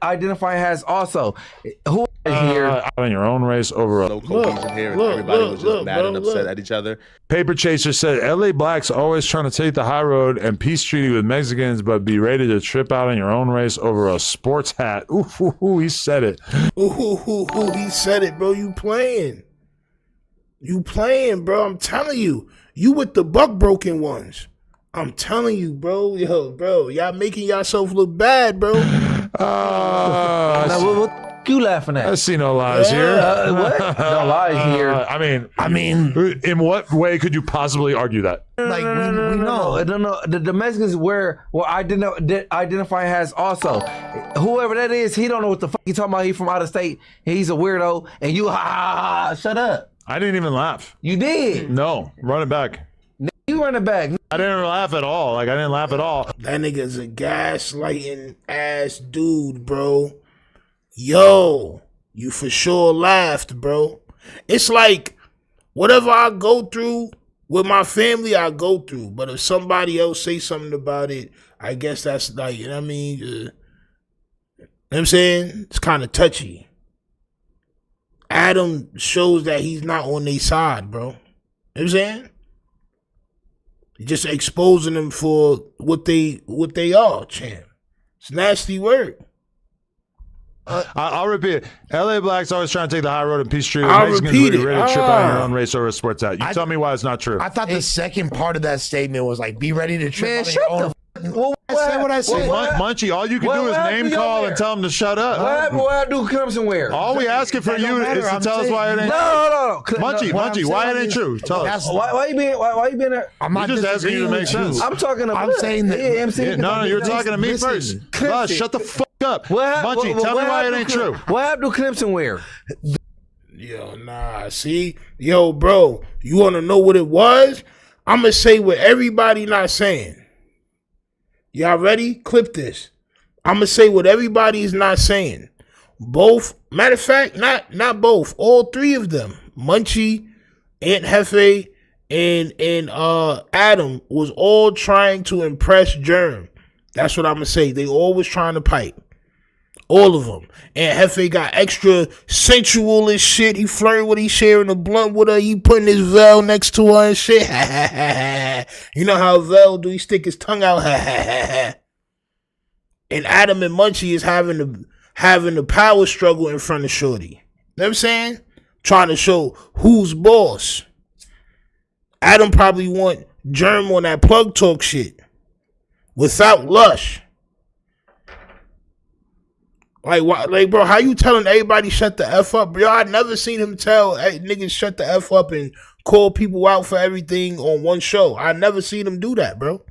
Speaker 5: identify as also. Who is here?
Speaker 3: Out in your own race over a
Speaker 4: no cohesion here and everybody was just mad and upset at each other.
Speaker 3: Paper Chaser said, LA Blacks always trying to take the high road and peace treaty with Mexicans, but be ready to trip out in your own race over a sports hat. Ooh, he said it.
Speaker 1: Ooh, he said it, bro. You playing, bro. I'm telling you. You with the buck broken ones. I'm telling you, bro. Yo, bro. Y'all making yourself look bad, bro.
Speaker 5: Now, what you laughing at?
Speaker 3: I see no lies here.
Speaker 5: What? No lies here.
Speaker 3: I mean, in what way could you possibly argue that?
Speaker 5: Like we know. I don't know. The Mexicans identify as also. Whoever that is, he don't know what the fuck he talking about. He from out of state. He's a weirdo. And you, shut up.
Speaker 3: I didn't even laugh.
Speaker 5: You did.
Speaker 3: No, run it back.
Speaker 5: You run it back.
Speaker 3: I didn't laugh at all. Like, I didn't laugh at all.
Speaker 1: That nigga's a gaslighting ass dude, bro. Yo, you for sure laughed, bro. It's like whatever I go through with my family, I go through. But if somebody else say something about it, I guess that's like, you know what I mean? You know what I'm saying? It's kind of touchy. Adam shows that he's not on their side, bro. You know what I'm saying? Just exposing them for what they are, champ. It's a nasty word.
Speaker 3: I'll repeat it. LA Black's always trying to take the high road in peace treaty.
Speaker 1: I'll
Speaker 3: Mexicans
Speaker 1: repeat it.
Speaker 3: ready to trip out on your own race over a sports out. You tell me why it's not true.
Speaker 6: I thought the second part of that statement was like, be ready to trip on your own.
Speaker 5: I
Speaker 6: said what I said.
Speaker 3: Munchie, all you can do is name call and tell him to shut up.
Speaker 5: What I do Clemson wear?
Speaker 3: All we asking for you is to tell us why it ain't true.
Speaker 5: No.
Speaker 3: Munchie, why it ain't true? Tell us.
Speaker 5: Why you being there?
Speaker 6: I'm not
Speaker 3: just asking you to make sense.
Speaker 5: I'm talking about.
Speaker 6: I'm saying that.
Speaker 3: No, you're talking to me first. Buzz, shut the fuck up. Munchie, tell me why it ain't true.
Speaker 5: What happened to Clemson wear?
Speaker 1: Yo, nah, see? Yo, bro, you want to know what it was? I'm going to say what everybody not saying. Y'all ready? Clip this. I'm going to say what everybody is not saying. Both, matter of fact, not both, all three of them, Munchie, Aunt Hefe, and Adam was all trying to impress Germ. That's what I'm going to say. They all was trying to pipe. All of them. And Hefe got extra sensual as shit. He flirting with her. He sharing a blunt with her. He putting his veil next to her and shit. You know how Vel do? He stick his tongue out. And Adam and Munchie is having the power struggle in front of Shorty. You know what I'm saying? Trying to show who's boss. Adam probably want Germ on that plug talk shit. Without Lush. Like, bro, how you telling everybody shut the F up? Bro, I never seen him tell niggas shut the F up and call people out for everything on one show. I never seen him do that, bro.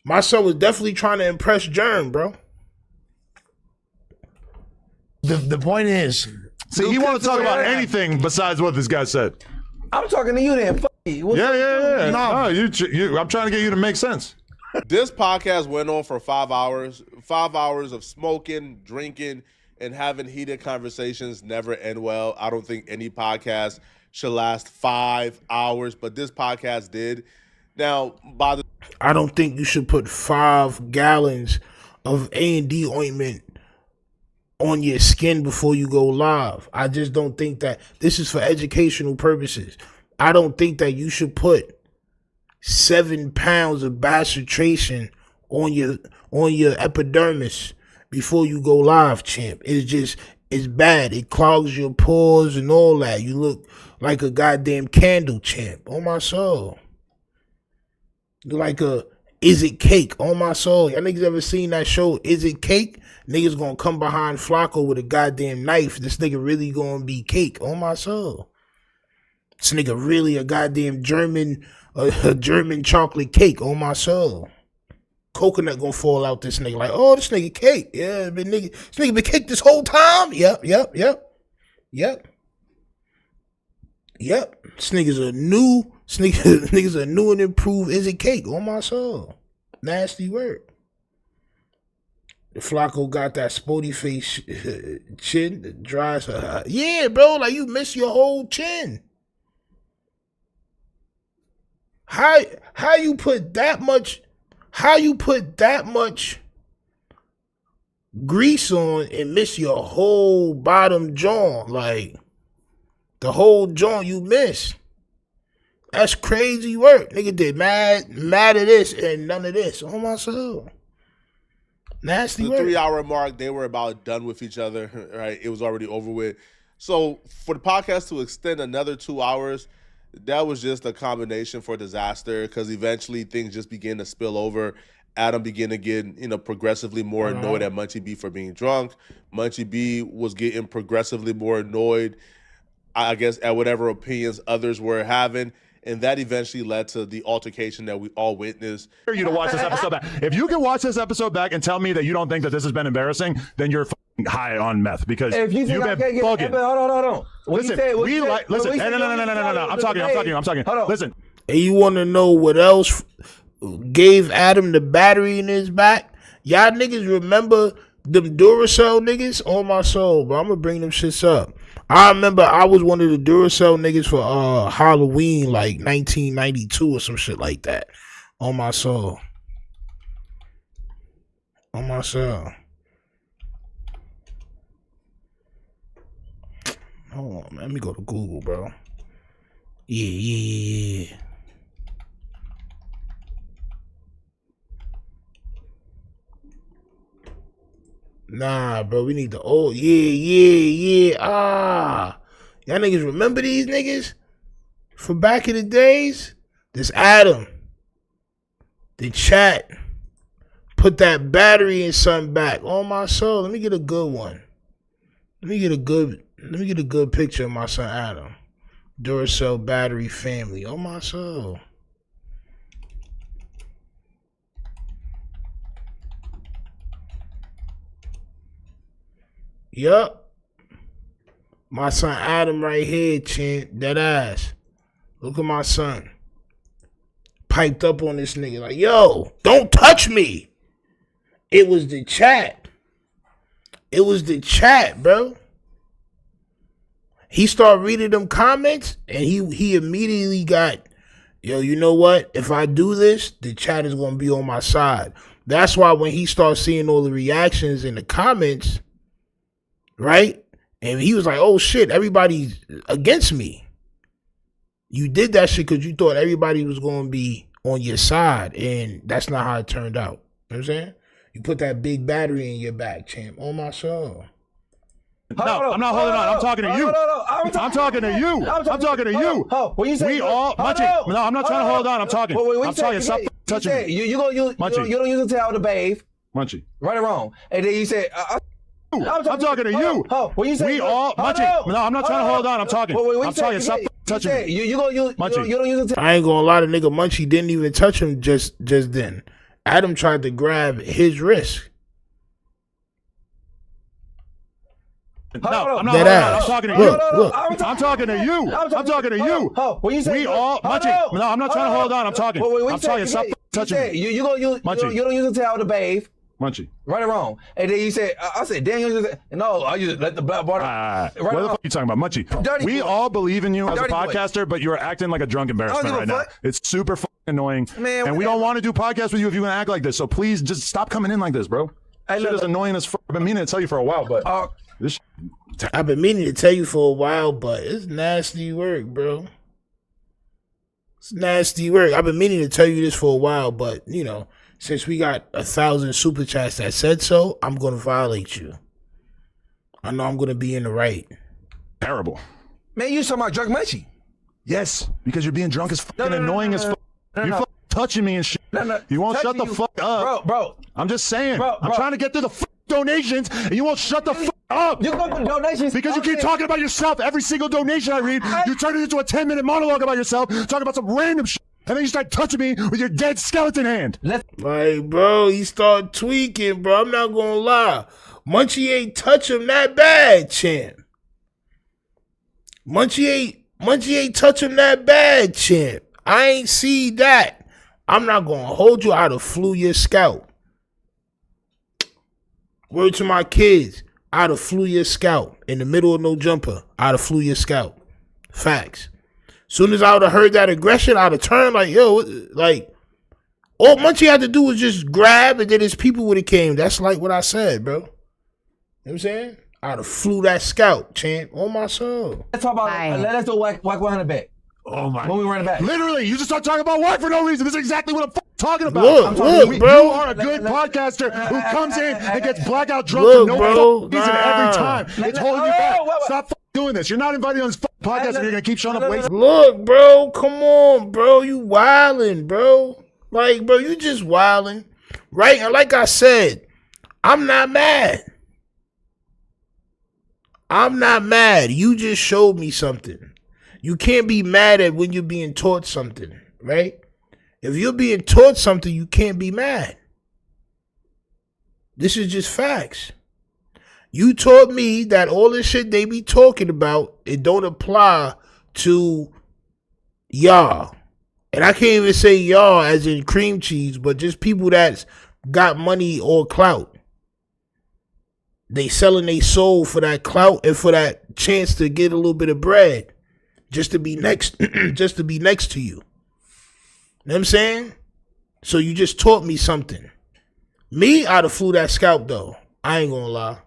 Speaker 1: My son was definitely trying to impress Germ, bro.
Speaker 6: The point is,
Speaker 3: see, he want to talk about anything besides what this guy said.
Speaker 5: I'm talking to you then. Fuck you.
Speaker 3: Yeah. No, I'm trying to get you to make sense.
Speaker 4: This podcast went on for 5 hours. 5 hours of smoking, drinking, and having heated conversations never end well. I don't think any podcast should last 5 hours, but this podcast did. Now,
Speaker 1: I don't think you should put 5 gallons of A&D ointment on your skin before you go live. I just don't think that this is for educational purposes. I don't think that you should put 7 pounds of bacitration on your epidermis before you go live, champ. It's bad. It clogs your pores and all that. You look like a goddamn candle, champ. On my soul. You like a Is It Cake? On my soul. Y'all niggas ever seen that show, Is It Cake? Niggas gonna come behind Flacco with a goddamn knife. This nigga really gonna be cake. On my soul. This nigga really a goddamn German chocolate cake. On my soul. Coconut gonna fall out this nigga like, oh, this nigga cake. Yeah, this nigga been cake this whole time. Yep. This nigga's a new and improved Is It Cake. On my soul. Nasty word. The Flacco got that sporty face chin that dries her. Yeah, bro, like you miss your whole chin. How you put that much grease on and miss your whole bottom jaw? Like the whole jaw you miss. That's crazy work. Nigga did mad of this and none of this. Oh my soul. Nasty work.
Speaker 4: The 3 hour mark, they were about done with each other, right? It was already over with. So for the podcast to extend another 2 hours, that was just a combination for disaster because eventually things just began to spill over. Adam began to get, progressively more annoyed at Munchie B for being drunk. Munchie B was getting progressively more annoyed, I guess, at whatever opinions others were having. And that eventually led to the altercation that we all witnessed.
Speaker 3: For you to watch this episode back. If you can watch this episode back and tell me that you don't think that this has been embarrassing, then you're
Speaker 7: high on meth because
Speaker 5: If you think
Speaker 7: you've
Speaker 5: I
Speaker 7: been
Speaker 5: can't get,
Speaker 7: bugging.
Speaker 5: hold on.
Speaker 7: Listen, listen. No. I'm talking.
Speaker 5: Hold on.
Speaker 7: Listen.
Speaker 1: And you want to know what else gave Adam the battery in his back? Y'all niggas remember them Duracell niggas? On my soul, bro. I'm gonna bring them shits up. I remember I was one of the Duracell niggas for Halloween, like 1992 or some shit like that. On my soul. On my soul. Hold on, man. Let me go to Google, bro. Yeah. Nah, bro, we need the old. Yeah. Y'all niggas remember these niggas from back in the days? This Adam. The chat. Put that battery in something back. On my soul. Let me get a good one. Let me get a good picture of my son Adam. Duracell battery family. On my soul. Yup. My son Adam right here, champ. That ass. Look at my son. Piped up on this nigga like, yo, don't touch me. It was the chat. It was the chat, bro. He started reading them comments and he immediately got, yo, you know what? If I do this, the chat is going to be on my side. That's why when he started seeing all the reactions in the comments, right? And he was like, oh shit, everybody's against me. You did that shit because you thought everybody was going to be on your side. And that's not how it turned out. You know what I'm saying? You put that big battery in your back, champ. On my soul.
Speaker 7: No, I'm not holding on. I'm talking to you. I'm talking to you. I'm talking to you.
Speaker 5: When you say
Speaker 7: we all, Munchie. No, I'm not trying to hold on. I'm talking. I'm talking. Stop touching me.
Speaker 5: You don't use a towel to bathe.
Speaker 7: Munchie.
Speaker 5: Right or wrong. And then you say,
Speaker 7: I'm talking to you.
Speaker 5: When you say,
Speaker 7: we all, Munchie. No, I'm not trying to hold on. I'm talking. I'm talking. Stop touching me.
Speaker 5: You don't use a towel.
Speaker 1: I ain't gonna lie, the nigga Munchie didn't even touch him just then. Adam tried to grab his wrist.
Speaker 7: No, I'm not.
Speaker 1: That
Speaker 7: I'm talking to
Speaker 1: you.
Speaker 7: Look. I'm talking to you. I'm talking to you.
Speaker 5: When you say,
Speaker 7: we all, Munchie. No, I'm not trying to hold on. I'm talking. I'm talking. Stop touching me.
Speaker 5: You don't use a towel to bathe.
Speaker 7: Munchie.
Speaker 5: Right or wrong. And then you said, I said, Daniel, no, I just let the black water.
Speaker 7: What the fuck are you talking about, Munchie? We all believe in you as a podcaster, but you're acting like a drunk embarrassment right now. It's super fucking annoying. Man, and we don't want to do podcasts with you if you're going to act like this. So please just stop coming in like this, bro. Shit is annoying as fuck. I've been meaning to tell you for a while, but this
Speaker 1: I've been meaning to tell you for a while, but it's nasty work, bro. It's nasty work. I've been meaning to tell you this for a while, but, you know, since we got 1,000 super chats that said so, I'm going to violate you. I know I'm going to be in the right.
Speaker 7: Terrible.
Speaker 6: Man, you talking about drunk Munchie?
Speaker 7: Yes, because you're being drunk as fucking annoying as fuck. You fucking touching me and shit. You won't shut the fuck up.
Speaker 5: Bro.
Speaker 7: I'm just saying. I'm trying to get through the donations, and you won't shut the fuck up.
Speaker 5: You go for donations
Speaker 7: because you keep talking about yourself. Every single donation I read, you turn it into a 10-minute monologue about yourself, talking about some random shit, and then you start touching me with your dead skeleton hand.
Speaker 1: Like, bro, he start tweaking, bro. I'm not gonna lie. Munchie ain't touch him that bad, champ. Munchie ain't touch him that bad, champ. I ain't see that. I'm not gonna hold you. I'd have flew your scalp. Word to my kids. I'd have flew your scalp. In the middle of no jumper, I'd have flew your scalp. Facts. Soon as I would have heard that aggression, I'd have turned like, yo, like, all Munchie had to do was just grab, and then his people would have came. That's like what I said, bro. You know what I'm saying? I'd have flew that scalp, champ. On my soul.
Speaker 5: Let's talk about, let's do whack 100 back.
Speaker 7: Oh my.
Speaker 5: When we run it back.
Speaker 7: Literally, you just start talking about work for no reason. This is exactly what I'm talking about.
Speaker 1: Look, bro.
Speaker 7: You are a good podcaster who comes in and gets blackout drunk for no reason every time. It's holding you back. Stop doing this. You're not invited on this podcast and you're going to keep showing up late.
Speaker 1: Look, bro. Come on, bro. You wildin', bro. Like, bro, you just wildin'. Right? And like I said, I'm not mad. I'm not mad. You just showed me something. You can't be mad at when you're being taught something, right? If you're being taught something, you can't be mad. This is just facts. You taught me that all the shit they be talking about, it don't apply to y'all. And I can't even say y'all as in cream cheese, but just people that's got money or clout. They selling their soul for that clout and for that chance to get a little bit of bread. Just to be next just to be next to you. You know what I'm saying? So you just taught me something. Me, I'd have flew that scalp though. I ain't gonna lie.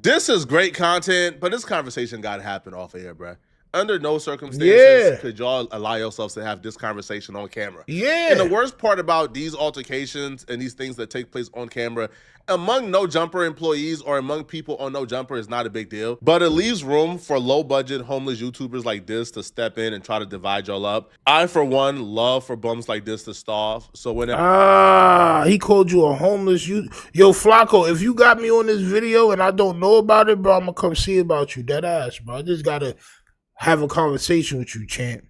Speaker 4: This is great content, but this conversation got to happen off air, bro. Under no circumstances could y'all allow yourselves to have this conversation on camera.
Speaker 1: Yeah.
Speaker 4: And the worst part about these altercations and these things that take place on camera among No Jumper employees or among people on No Jumper is not a big deal. But it leaves room for low-budget homeless YouTubers like this to step in and try to divide y'all up. I, for one, love for bums like this to starve. So whenever
Speaker 1: he called you a homeless Yo, Flacco, if you got me on this video and I don't know about it, bro, I'm gonna come see about you. Dead ass, bro. I just gotta have a conversation with you, champ.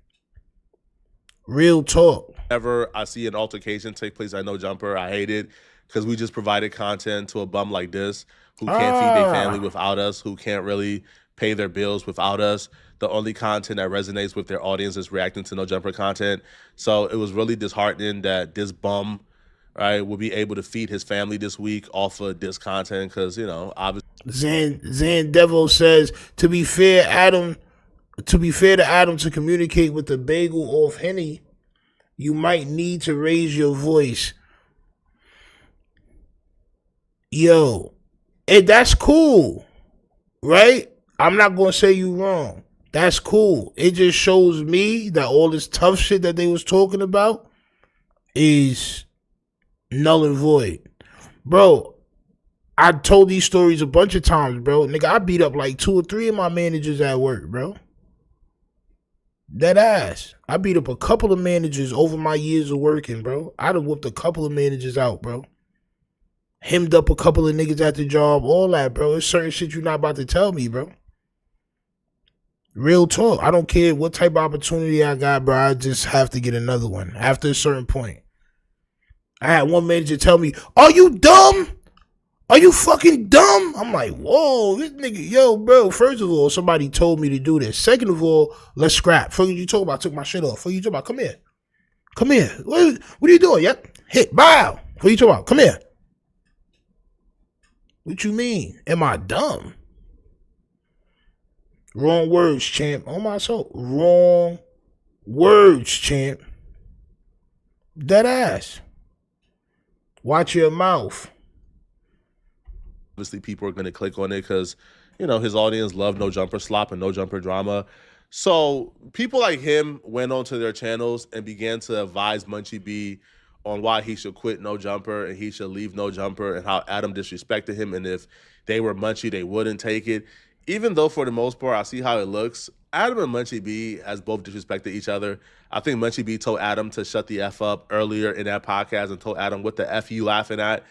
Speaker 1: Real talk.
Speaker 4: Whenever I see an altercation take place at No Jumper, I hate it because we just provided content to a bum like this who can't feed their family without us, who can't really pay their bills without us. The only content that resonates with their audience is reacting to No Jumper content. So it was really disheartening that this bum, right, will be able to feed his family this week off of this content because, you know, obviously.
Speaker 1: Zan Devo says, to be fair to Adam, to communicate with the bagel off Henny, you might need to raise your voice. Yo, and that's cool, right? I'm not going to say you wrong. That's cool. It just shows me that all this tough shit that they was talking about is null and void. Bro, I told these stories a bunch of times, bro. Nigga, I beat up like 2 or 3 of my managers at work, bro. Dead ass. I beat up a couple of managers over my years of working, bro. I'd have whooped a couple of managers out, bro. Hemmed up a couple of niggas at the job, all that, bro. There's certain shit you're not about to tell me, bro. Real talk. I don't care what type of opportunity I got, bro. I just have to get another one after a certain point. I had one manager tell me, "Are you dumb? Are you fucking dumb?" I'm like, whoa, this nigga, yo, bro. First of all, somebody told me to do this. Second of all, let's scrap. Fuck you talking about? I took my shit off. Fuck you talking about? Come here. Come here. What are you doing? Yep. Hit. Bow. What you talking about? Come here. What you mean? Am I dumb? Wrong words, champ. Oh my soul. Wrong words, champ. Dead ass. Watch your mouth.
Speaker 4: Obviously, people are going to click on it because, you know, his audience love No Jumper slop and No Jumper drama. So people like him went onto their channels and began to advise Munchie B on why he should quit No Jumper and he should leave No Jumper and how Adam disrespected him. And if they were Munchie, they wouldn't take it. Even though for the most part, I see how it looks, Adam and Munchie B has both disrespected each other. I think Munchie B told Adam to shut the F up earlier in that podcast and told Adam, what the F you laughing at?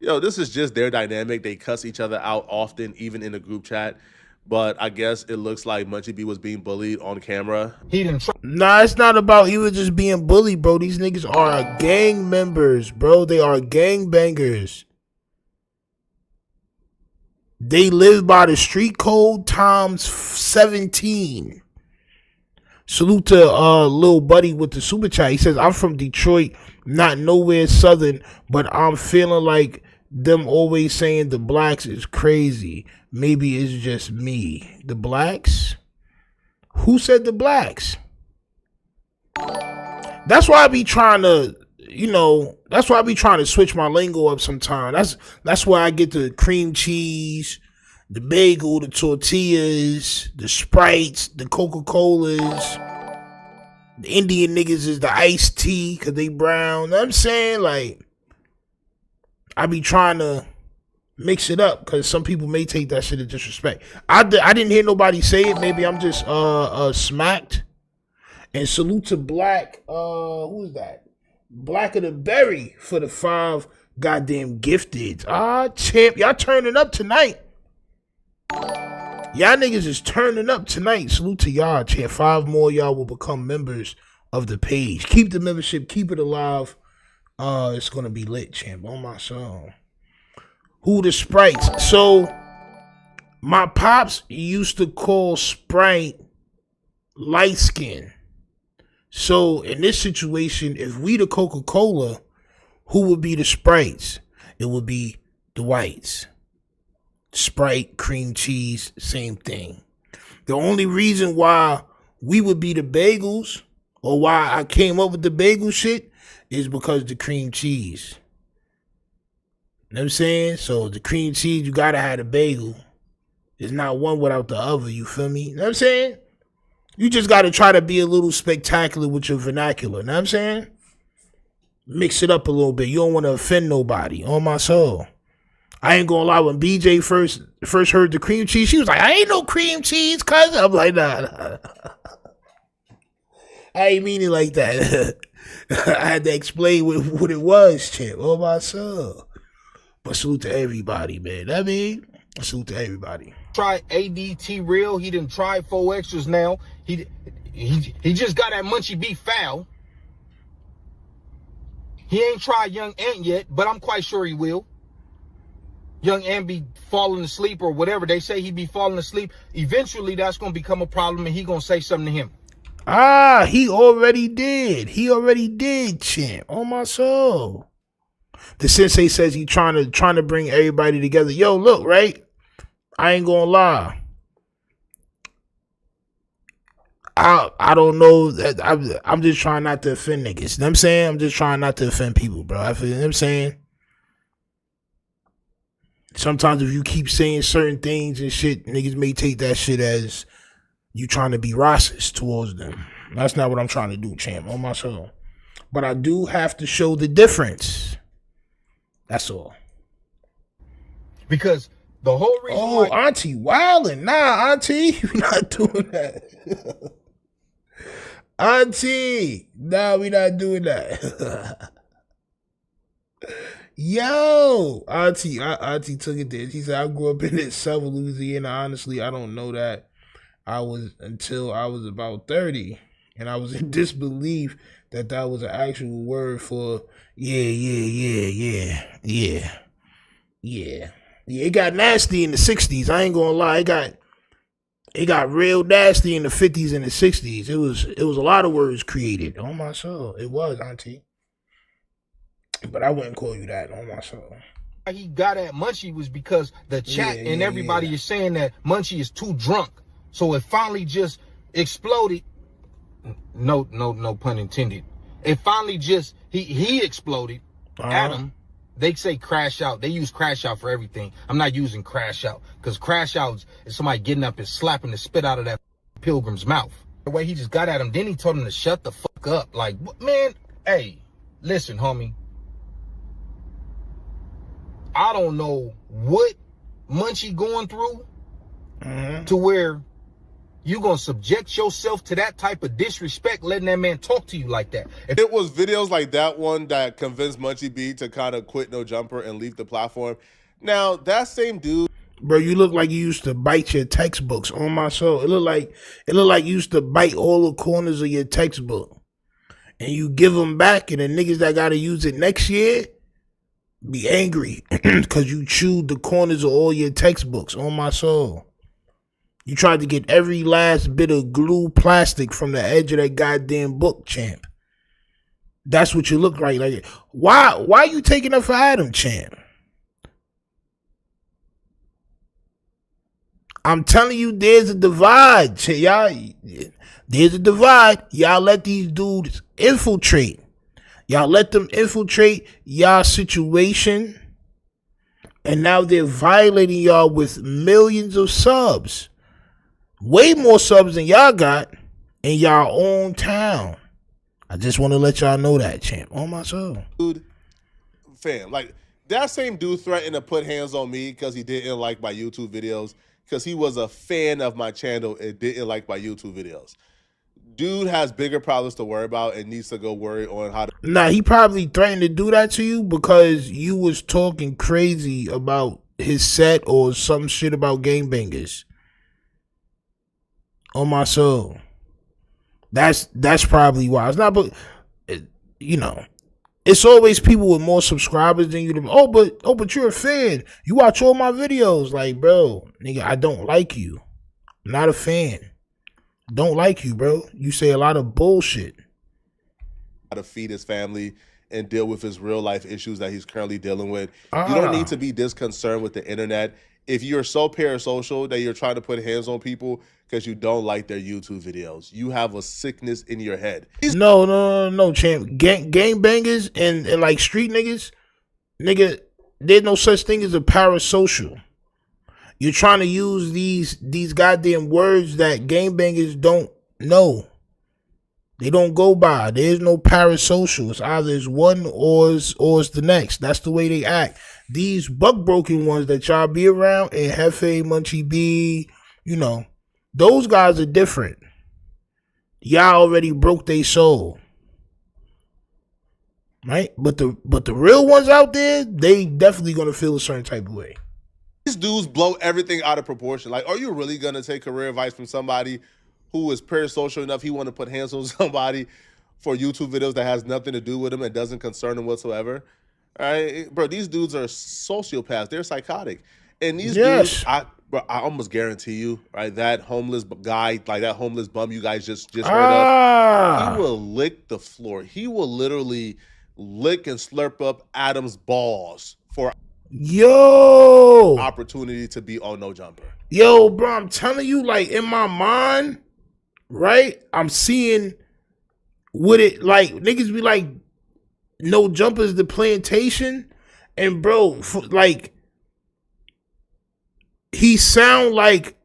Speaker 4: Yo, this is just their dynamic. They cuss each other out often, even in the group chat. But I guess it looks like Munchie B was being bullied on camera.
Speaker 1: Nah, it's not about he was just being bullied, bro. These niggas are gang members, bro. They are gang bangers. They live by the street code times 17. Salute to Lil Buddy with the super chat. He says, I'm from Detroit, not nowhere southern, but I'm feeling like them always saying the blacks is crazy. Maybe it's just me. The blacks? Who said the blacks? That's why I be trying to, that's why I be trying to switch my lingo up sometimes. That's why I get the cream cheese, the bagel, the tortillas, the Sprites, the Coca-Colas. The Indian niggas is the iced tea because they brown. You know what I'm saying? Like, I be trying to mix it up because some people may take that shit as disrespect. I didn't hear nobody say it. Maybe I'm just smacked. And salute to Black, who is that? Black of the Berry for the 5 goddamn gifted. Champ, y'all turning up tonight. Y'all niggas is turning up tonight. Salute to y'all, champ. 5 more y'all will become members of the page. Keep the membership, keep it alive. It's gonna be lit, champ. On my soul. Who the Sprites? So my pops used to call Sprite light skin. So in this situation, if we the Coca-Cola, who would be the Sprites? It would be the whites. Sprite, cream cheese, same thing. The only reason why we would be the bagels, or why I came up with the bagel shit, is because the cream cheese. You know what I'm saying? So the cream cheese, you gotta have the bagel. It's not one without the other, you feel me? You know what I'm saying? You just gotta try to be a little spectacular with your vernacular, you know what I'm saying? Mix it up a little bit. You don't want to offend nobody, on my soul. I ain't gonna lie, when BJ first heard the cream cheese, she was like, I ain't no cream cheese, cuz. I'm like, nah. I ain't mean it like that. I had to explain what it was, champ. On my soul. But salute to everybody, man. I mean, salute to everybody.
Speaker 8: Try ADT real. He didn't try 4 extras now. He just got that Munchie beef foul. He ain't tried Young Ant yet, but I'm quite sure he will. Young Ant be falling asleep or whatever. They say he be falling asleep. Eventually, that's going to become a problem, and he going to say something to him.
Speaker 1: Ah, he already did. He already did, champ. On my soul. The sensei says he trying to bring everybody together. Yo, look, right? I ain't gonna lie. I don't know. I'm just trying not to offend niggas. You know what I'm saying? I'm just trying not to offend people, bro. You know what I'm saying? Sometimes if you keep saying certain things and shit, niggas may take that shit as you trying to be racist towards them. That's not what I'm trying to do, champ. On my soul. But I do have to show the difference. That's all.
Speaker 8: Because the whole reason
Speaker 1: why... Auntie wildin'. Nah, Auntie. We're not doing that. Auntie. Nah, we not doing that. Yo. Auntie took it there. She said, I grew up in South Louisiana. Honestly, I don't know that. Until I was about 30. And I was in disbelief that was an actual word for yeah. It got nasty in the 60s. I ain't gonna lie. It got real nasty in the 50s and the 60s. It was a lot of words created. On my soul. It was, Auntie. But I wouldn't call you that, on my soul.
Speaker 8: He got at Munchie was because the chat and everybody is saying that Munchie is too drunk. So it finally just exploded. No pun intended. It finally just, he exploded. Adam, they say crash out. They use crash out for everything. I'm not using crash out because crash out is somebody getting up and slapping the spit out of that pilgrim's mouth. The way he just got at him, then he told him to shut the fuck up. Like, man, hey, listen, homie. I don't know what Munchie going through to where you gonna subject yourself to that type of disrespect, letting that man talk to you like that.
Speaker 4: If it was videos like that one that convinced Munchie B to kind of quit No Jumper and leave the platform. Now, that same dude.
Speaker 1: Bro, you look like you used to bite your textbooks, on my soul. It look like you used to bite all the corners of your textbook. And you give them back, and the niggas that gotta use it next year be angry because you chewed the corners of all your textbooks, on my soul. You tried to get every last bit of glue plastic from the edge of that goddamn book, champ. That's what you look like. Why you taking up for Adam, champ? I'm telling you, there's a divide, champ. Y'all, there's a divide. Y'all let these dudes infiltrate. Y'all let them infiltrate y'all situation. And now they're violating y'all with millions of subs. Way more subs than y'all got in y'all own town. I just want to let y'all know that, champ. On my soul.
Speaker 4: Dude, fam, like, that same dude threatened to put hands on me because he didn't like my YouTube videos, because he was a fan of my channel and didn't like my YouTube videos. Dude has bigger problems to worry about and needs to go worry on how to...
Speaker 1: Nah, he probably threatened to do that to you because you was talking crazy about his set or some shit about gangbangers. On my soul. That's probably why. It's not, but you know, It's always people with more subscribers than you. But you're a fan. You watch all my videos. Like, bro, nigga, I don't like you. I'm not a fan. Don't like you, bro. You say a lot of bullshit.
Speaker 4: How to feed his family and deal with his real life issues that he's currently dealing with. You don't need to be disconcerted with the internet. If you're so parasocial that you're trying to put hands on people because you don't like their YouTube videos, you have a sickness in your head.
Speaker 1: No, champ. Gang bangers and like street niggas, nigga, there's no such thing as a parasocial. You're trying to use these goddamn words that gang bangers don't know. They don't go by. There's no parasocial. It's either it's one or it's the next. That's the way they act. These buck broken ones that y'all be around, and Hefe, Munchie B, you know, those guys are different. Y'all already broke their soul. Right? But the real ones out there, they definitely gonna feel a certain type of way.
Speaker 4: These dudes blow everything out of proportion. Like, are you really gonna take career advice from somebody who is parasocial enough he want to put hands on somebody for YouTube videos that has nothing to do with him and doesn't concern him whatsoever? All right, bro, these dudes are sociopaths. They're psychotic. And these dudes, I almost guarantee you, right, that homeless guy, like that homeless bum you guys just heard of, he will lick the floor. He will literally lick and slurp up Adam's balls for opportunity to be on No Jumper.
Speaker 1: Yo, bro, I'm telling you, like, in my mind, right, I'm seeing what it, like, niggas be like, No Jumper's the plantation, and bro, like, he sound like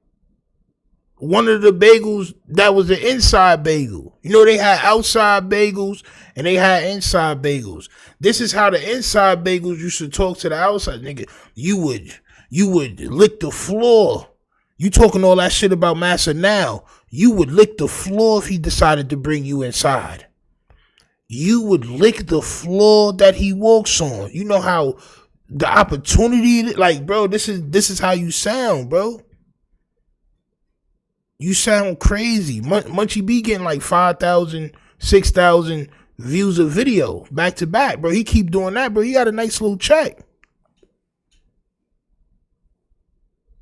Speaker 1: one of the bagels that was an inside bagel. You know, they had outside bagels and they had inside bagels. This is how the inside bagels used to talk to the outside. Nigga, you would lick the floor. You talking all that shit about Massa now. You would lick the floor if he decided to bring you inside. You would lick the floor that he walks on. You know how the opportunity, like, bro, this is how you sound, bro. You sound crazy. Munchie B getting like 5,000, 6,000 views of video back to back, bro. He keep doing that, bro. He got a nice little check.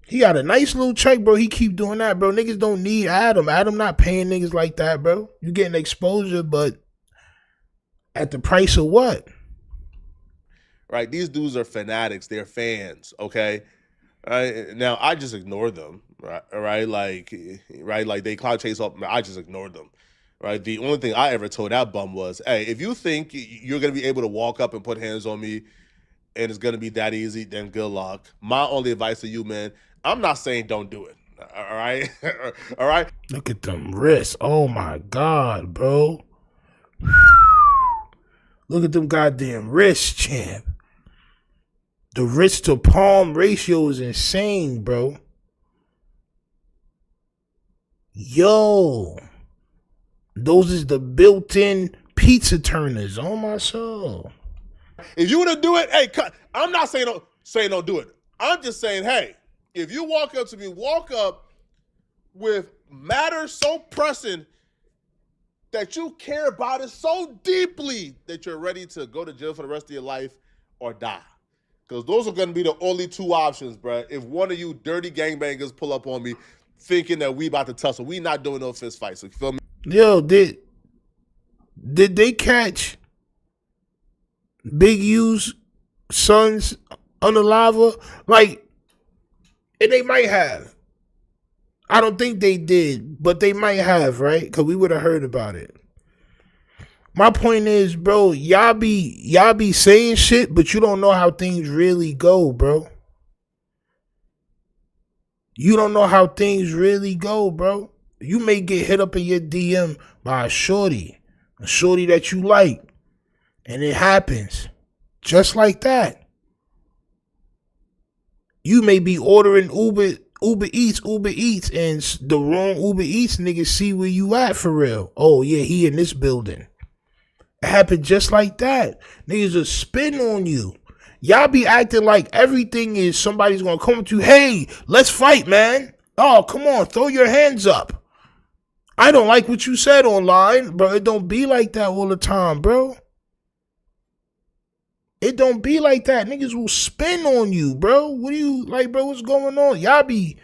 Speaker 1: Bro. He keep doing that, bro. Niggas don't need Adam. Adam not paying niggas like that, bro. You getting exposure, but at the price of what?
Speaker 4: Right, these dudes are fanatics. They're fans, okay? Now, I just ignored them, right? Like they cloud chase up. I just ignored them, right? The only thing I ever told that bum was, hey, if you think you're going to be able to walk up and put hands on me and it's going to be that easy, then good luck. My only advice to you, man, I'm not saying don't do it, all right? All right?
Speaker 1: Look at them wrists. Oh, my God, bro. Look at them goddamn wrists, champ. The wrist to palm ratio is insane, bro. Yo. Those is the built-in pizza turners on my soul.
Speaker 4: If you want to do it, hey, I'm not saying don't do it. I'm just saying, hey, if you walk up to me, walk up with matters so pressing that you care about it so deeply that you're ready to go to jail for the rest of your life or die. Because those are going to be the only two options, bro. If one of you dirty gangbangers pull up on me thinking that we about to tussle, we not doing no fist fights. So you feel me?
Speaker 1: Yo, did they catch Big U's sons under lava? Like, and they might have. I don't think they did, but they might have, right? Because we would have heard about it. My point is, bro, y'all be saying shit, but you don't know how things really go, bro. You don't know how things really go, bro. You may get hit up in your DM by a shorty that you like, and it happens just like that. You may be ordering Uber Eats, and the wrong Uber Eats nigga see where you at for real. Oh yeah, he in this building. It happened just like that. Niggas are spitting on you. Y'all be acting like everything is somebody's gonna come to you. Hey, let's fight, man. Oh, come on, throw your hands up. I don't like what you said online, bro. It don't be like that all the time, bro. It don't be like that. Niggas will spin on you, bro. What do you like, bro? What's going on? Y'all be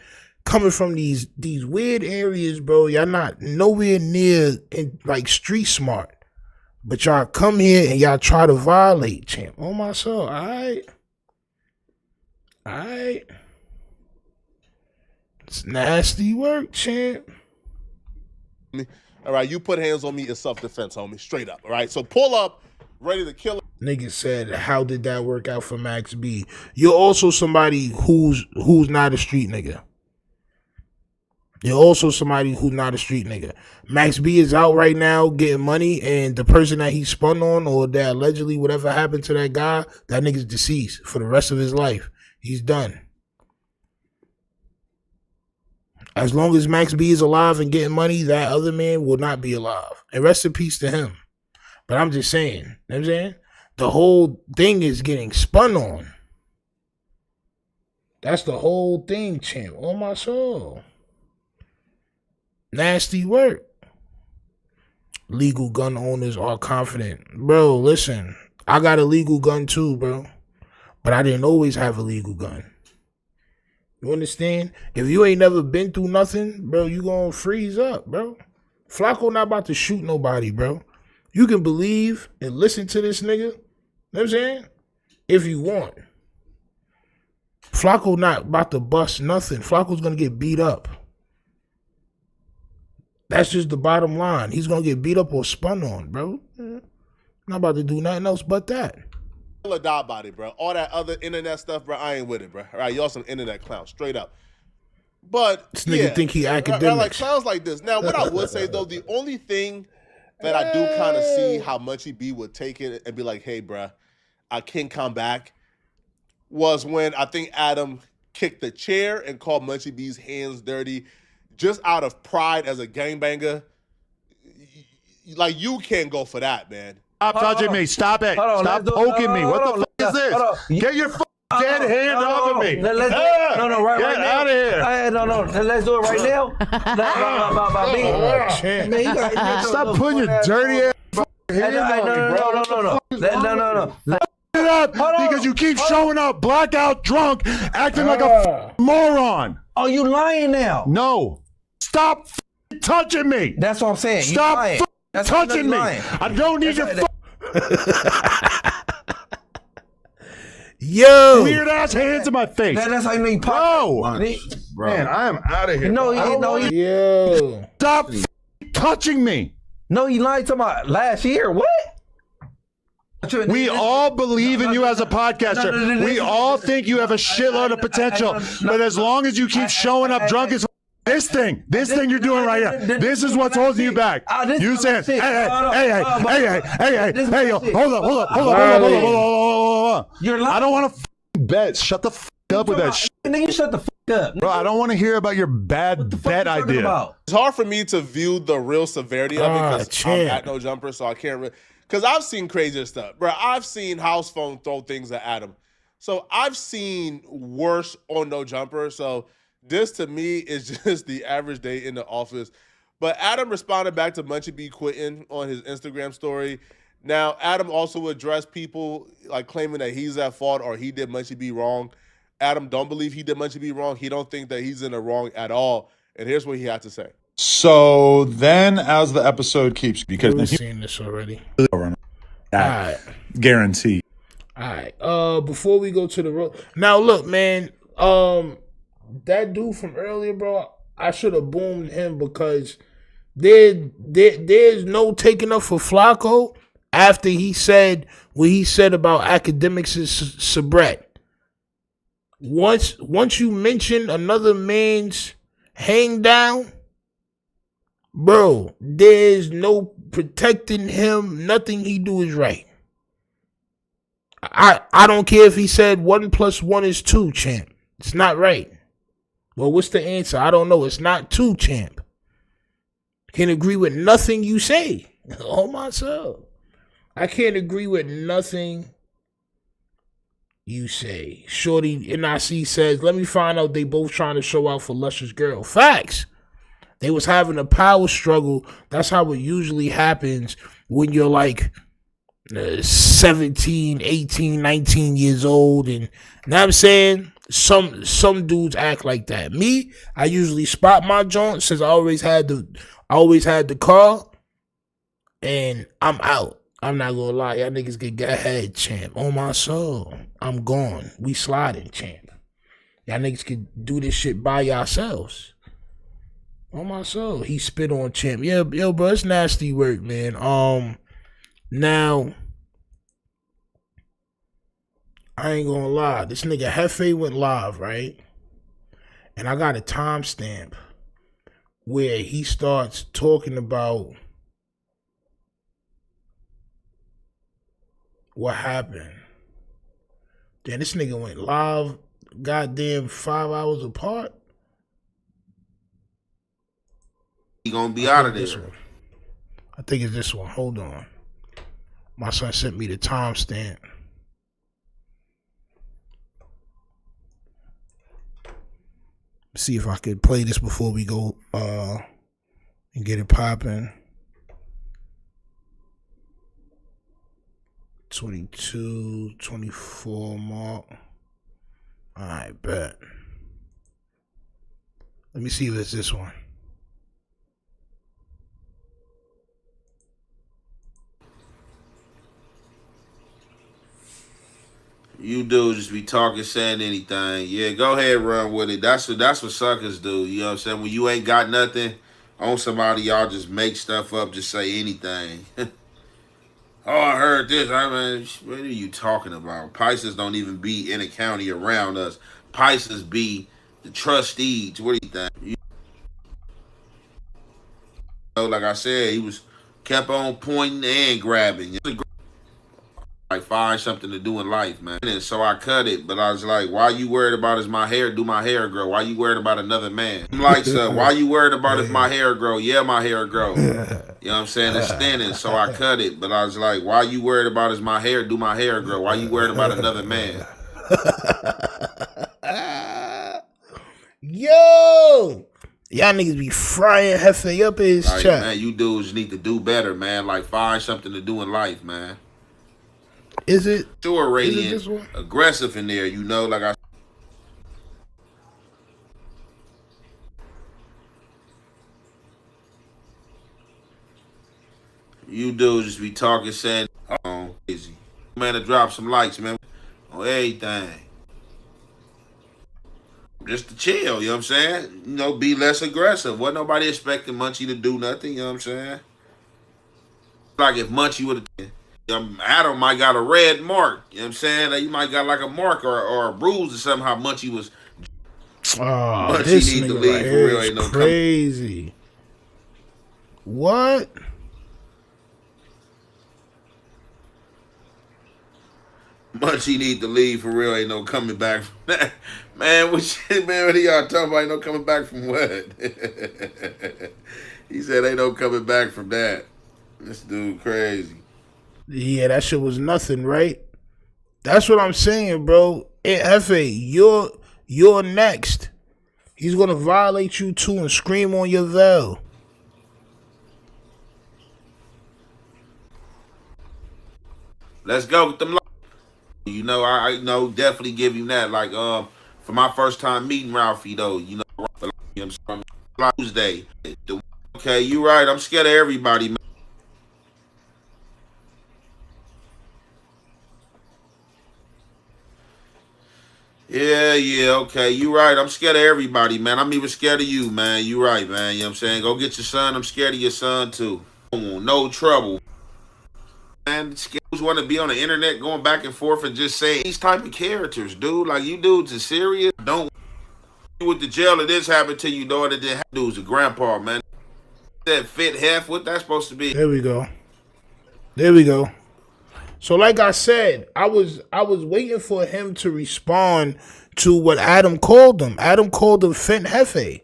Speaker 1: coming from these weird areas, bro. Y'all not nowhere near like street smart. But y'all come here and y'all try to violate, champ. Oh my soul. Alright. It's nasty work, champ.
Speaker 4: All right, you put hands on me in self-defense, homie. Straight up. All right. So pull up, ready to kill.
Speaker 1: Nigga said, how did that work out for Max B? You're also somebody who's not a street nigga. You're also somebody who's not a street nigga. Max B is out right now getting money, and the person that he spun on or that allegedly whatever happened to that guy, that nigga's deceased for the rest of his life. He's done. As long as Max B is alive and getting money, that other man will not be alive. And rest in peace to him. But I'm just saying, you know what I'm saying? The whole thing is getting spun on. That's the whole thing, champ. Oh my soul. Nasty work. Legal gun owners are confident. Bro, listen. I got a legal gun too, bro. But I didn't always have a legal gun. You understand? If you ain't never been through nothing, bro, you gonna freeze up, bro. Flacco not about to shoot nobody, bro. You can believe and listen to this nigga. You know what I'm saying? If you want. Flacco not about to bust nothing. Flacco's gonna get beat up. That's just the bottom line. He's gonna get beat up or spun on, bro. Not about to do nothing else but that.
Speaker 4: A die body, bro. All that other internet stuff, bro, I ain't with it, bro. All right, y'all some internet clowns, straight up. But
Speaker 1: this nigga think he academic.
Speaker 4: Like sounds like this. Now, what I would say though, the only thing that I do kind of see how Munchie B would take it and be like, "Hey, bro, I can't come back," was when I think Adam kicked the chair and called Munchie B's hands dirty, just out of pride as a gangbanger. Like you can't go for that, man.
Speaker 7: Stop touching me. Stop it. Stop poking me. What the fuck is this? Get your dead hand off of me.
Speaker 5: Get
Speaker 7: out of here.
Speaker 5: No. Let's do it right now.
Speaker 7: Stop putting your dirty ass hand on me, bro.
Speaker 5: No.
Speaker 7: It up because you keep showing up blackout drunk, acting like a moron.
Speaker 5: Oh, you lying now?
Speaker 7: No. Stop touching me.
Speaker 5: That's what I'm saying.
Speaker 7: Stop touching me. I don't need your
Speaker 1: Yo,
Speaker 7: weird ass hands in my face.
Speaker 5: That's how you know you
Speaker 7: pop. Bro, man, I am out of here.
Speaker 1: Yo,
Speaker 7: stop touching me.
Speaker 5: No, you lied to my last year. What?
Speaker 7: We all believe in you as a podcaster. We all think you have a shitload of potential. But as long as you keep showing up drunk as this thing you're doing right here, this is what's holding you back. You saying, hey, yo, hold up. I don't want to bet. Shut the up with that shit.
Speaker 5: Nigga, shut the up.
Speaker 7: Bro, I don't want to hear about your bad bet idea.
Speaker 4: It's hard for me to view the real severity of it because I'm at No Jumper, so I can't really. Because I've seen crazier stuff. Bro, I've seen House Phone throw things at Adam. So I've seen worse on No Jumper. So this to me is just the average day in the office. But Adam responded back to Munchie B quitting on his Instagram story. Now, Adam also addressed people like claiming that he's at fault or he did Munchie B wrong. Adam don't believe he did Munchie B wrong. He don't think that he's in the wrong at all. And here's what he had to say.
Speaker 3: So then as the episode keeps, because
Speaker 1: we've seen this already.
Speaker 3: All right. Guaranteed.
Speaker 1: All right. Before we go to the road. Now look, man, that dude from earlier, bro, I should have boomed him because there's no taking up for Flacco after he said what he said about academics is Sabret. Once you mention another man's hang down, bro, there's no protecting him. Nothing he do is right. I don't care if he said 1 + 1 is 2, champ. It's not right. Well, what's the answer? I don't know. It's not 2, champ. Can't agree with nothing you say. Oh my soul. I can't agree with nothing you say. Shorty NIC says, let me find out they both trying to show out for Luscious Girl. Facts. They was having a power struggle. That's how it usually happens when you're like 17, 18, 19 years old, and you know what I'm saying? Some dudes act like that. Me, I usually spot my joint since I always had the car, and I'm out. I'm not gonna lie, y'all niggas can get ahead, champ. On my soul, I'm gone. We sliding, champ. Y'all niggas can do this shit by yourselves. On my soul, he spit on champ. Yeah, yo, bro, it's nasty work, man. Now, I ain't gonna lie. This nigga Hefe went live, right? And I got a timestamp where he starts talking about what happened. Then this nigga went live, goddamn 5 hours apart.
Speaker 9: He gonna be out of this
Speaker 1: one. I think it's this one. Hold on. My son sent me the timestamp. See if I could play this before we go and get it popping. 22, 24 mark. Alright, bet. Let me see if it's this one.
Speaker 9: You dudes just be talking, saying anything. Yeah, go ahead, run with it. That's what suckers do. You know what I'm saying? When you ain't got nothing on somebody, y'all just make stuff up, just say anything. Oh, I heard this. I mean, what are you talking about? Pisces don't even be in a county around us. Pisces be the trustees. What do you think? You know, like I said, he was kept on pointing and grabbing. Like, find something to do in life, man. And so I cut it, but I was like, why you worried about is my hair? Do my hair grow? Why you worried about another man? I'm like, so why you worried about if my hair grow? Yeah, my hair grow. You know what I'm saying? It's thinning, so I cut it. But I was like, why you worried about is my hair? Do my hair grow? Why you worried about another man?
Speaker 1: Yo! Y'all niggas be frying Hefe up in his
Speaker 9: like,
Speaker 1: chat.
Speaker 9: Man, you dudes need to do better, man. Like, find something to do in life, man.
Speaker 1: Is it?
Speaker 9: Sure, radiant, aggressive in there, you know, like I. You dudes just be talking, saying, oh, crazy. Man, to drop some likes, man, on everything. Just to chill, you know what I'm saying? You know, be less aggressive. Wasn't nobody expecting Munchie to do nothing, you know what I'm saying? Like if Munchie would have. Adam might got a red mark. You know what I'm saying? Like you might got like a mark or a bruise or something. How Munchie was.
Speaker 1: Oh, Munchie this need to leave right for real. Ain't no crazy. What?
Speaker 9: Munchie need to leave for real. Ain't no coming back from that. Man, what shit, man? What are y'all talking about? Ain't no coming back from what? He said ain't no coming back from that. This dude crazy.
Speaker 1: Yeah, that shit was nothing, right? That's what I'm saying, bro. Hey, Hefe, you're next. He's gonna violate you too and scream on your veil.
Speaker 9: Let's go with them. You know, I know definitely give you that. Like, for my first time meeting Ralphie though, you know, Tuesday. Okay, you right. I'm scared of everybody, man. Yeah, okay. You right. I'm scared of everybody, man. I'm even scared of you, man. You right, man. You know what I'm saying? Go get your son. I'm scared of your son, too. No trouble. Man, schools want to be on the internet going back and forth and just saying these type of characters, dude. Like, you dudes are serious. Don't with the jail of this happened to you, though. That didn't happen. Dude's a grandpa, man. That fit hef. What that's supposed to be?
Speaker 1: There we go. So like I said, I was waiting for him to respond to what Adam called him. Adam called him Fent Hefe.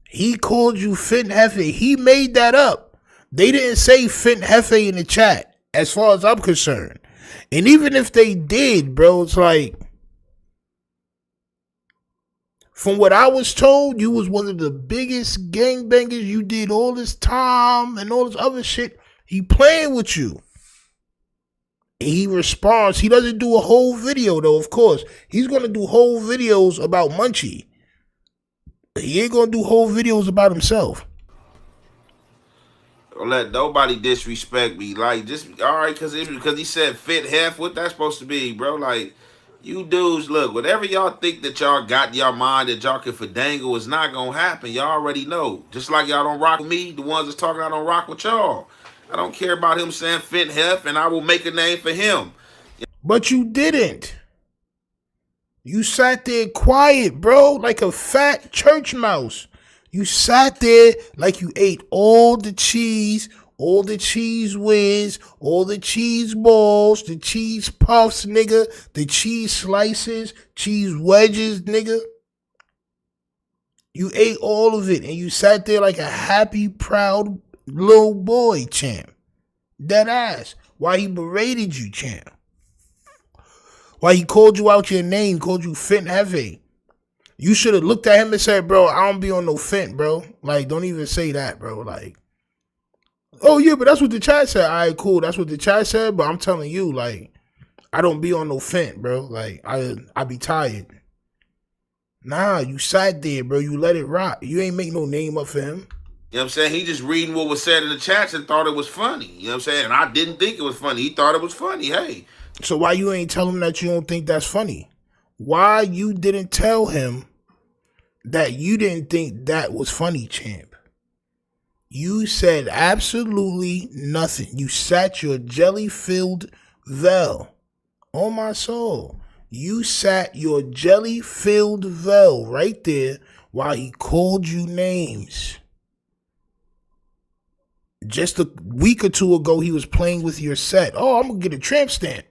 Speaker 1: He called you Fent Hefe. He made that up. They didn't say Fent Hefe in the chat, as far as I'm concerned. And even if they did, bro, it's like, from what I was told, you was one of the biggest gangbangers. You did all this time and all this other shit. He playing with you. He responds. He doesn't do a whole video, though, of course. He's going to do whole videos about Munchie. He ain't going to do whole videos about himself.
Speaker 9: Don't let nobody disrespect me. Like, just, all right, because he said fit hef. What that's supposed to be, bro? Like, you dudes, look, whatever y'all think that y'all got in y'all mind that y'all can fandangle is not going to happen. Y'all already know. Just like y'all don't rock with me, the ones that's talking, I don't rock with y'all. I don't care about him saying fit hef, and I will make a name for him.
Speaker 1: But you didn't. You sat there quiet, bro, like a fat church mouse. You sat there like you ate all the cheese whiz, all the cheese balls, the cheese puffs, nigga, the cheese slices, cheese wedges, nigga. You ate all of it, and you sat there like a happy, proud little boy, champ. Dead ass. Why he berated you, champ. Why he called you out your name, called you Fent Heavy. You should have looked at him and said, bro, I don't be on no Fent, bro. Like, don't even say that, bro. Like, oh, yeah, but that's what the chat said. All right, cool. That's what the chat said, but I'm telling you, like, I don't be on no Fent, bro. Like, I be tired. Nah, you sat there, bro. You let it rock. You ain't make no name up for him.
Speaker 9: You know what I'm saying? He just reading what was said in the chats and thought it was funny. You know what I'm saying? And I didn't think it was funny. He thought it was funny. Hey.
Speaker 1: So why you ain't tell him that you don't think that's funny? Why you didn't tell him that you didn't think that was funny, champ? You said absolutely nothing. You sat your jelly-filled vel on my soul. You sat your jelly-filled vel right there while he called you names. Just a week or two ago, he was playing with your set. Oh, I'm going to get a tramp stamp.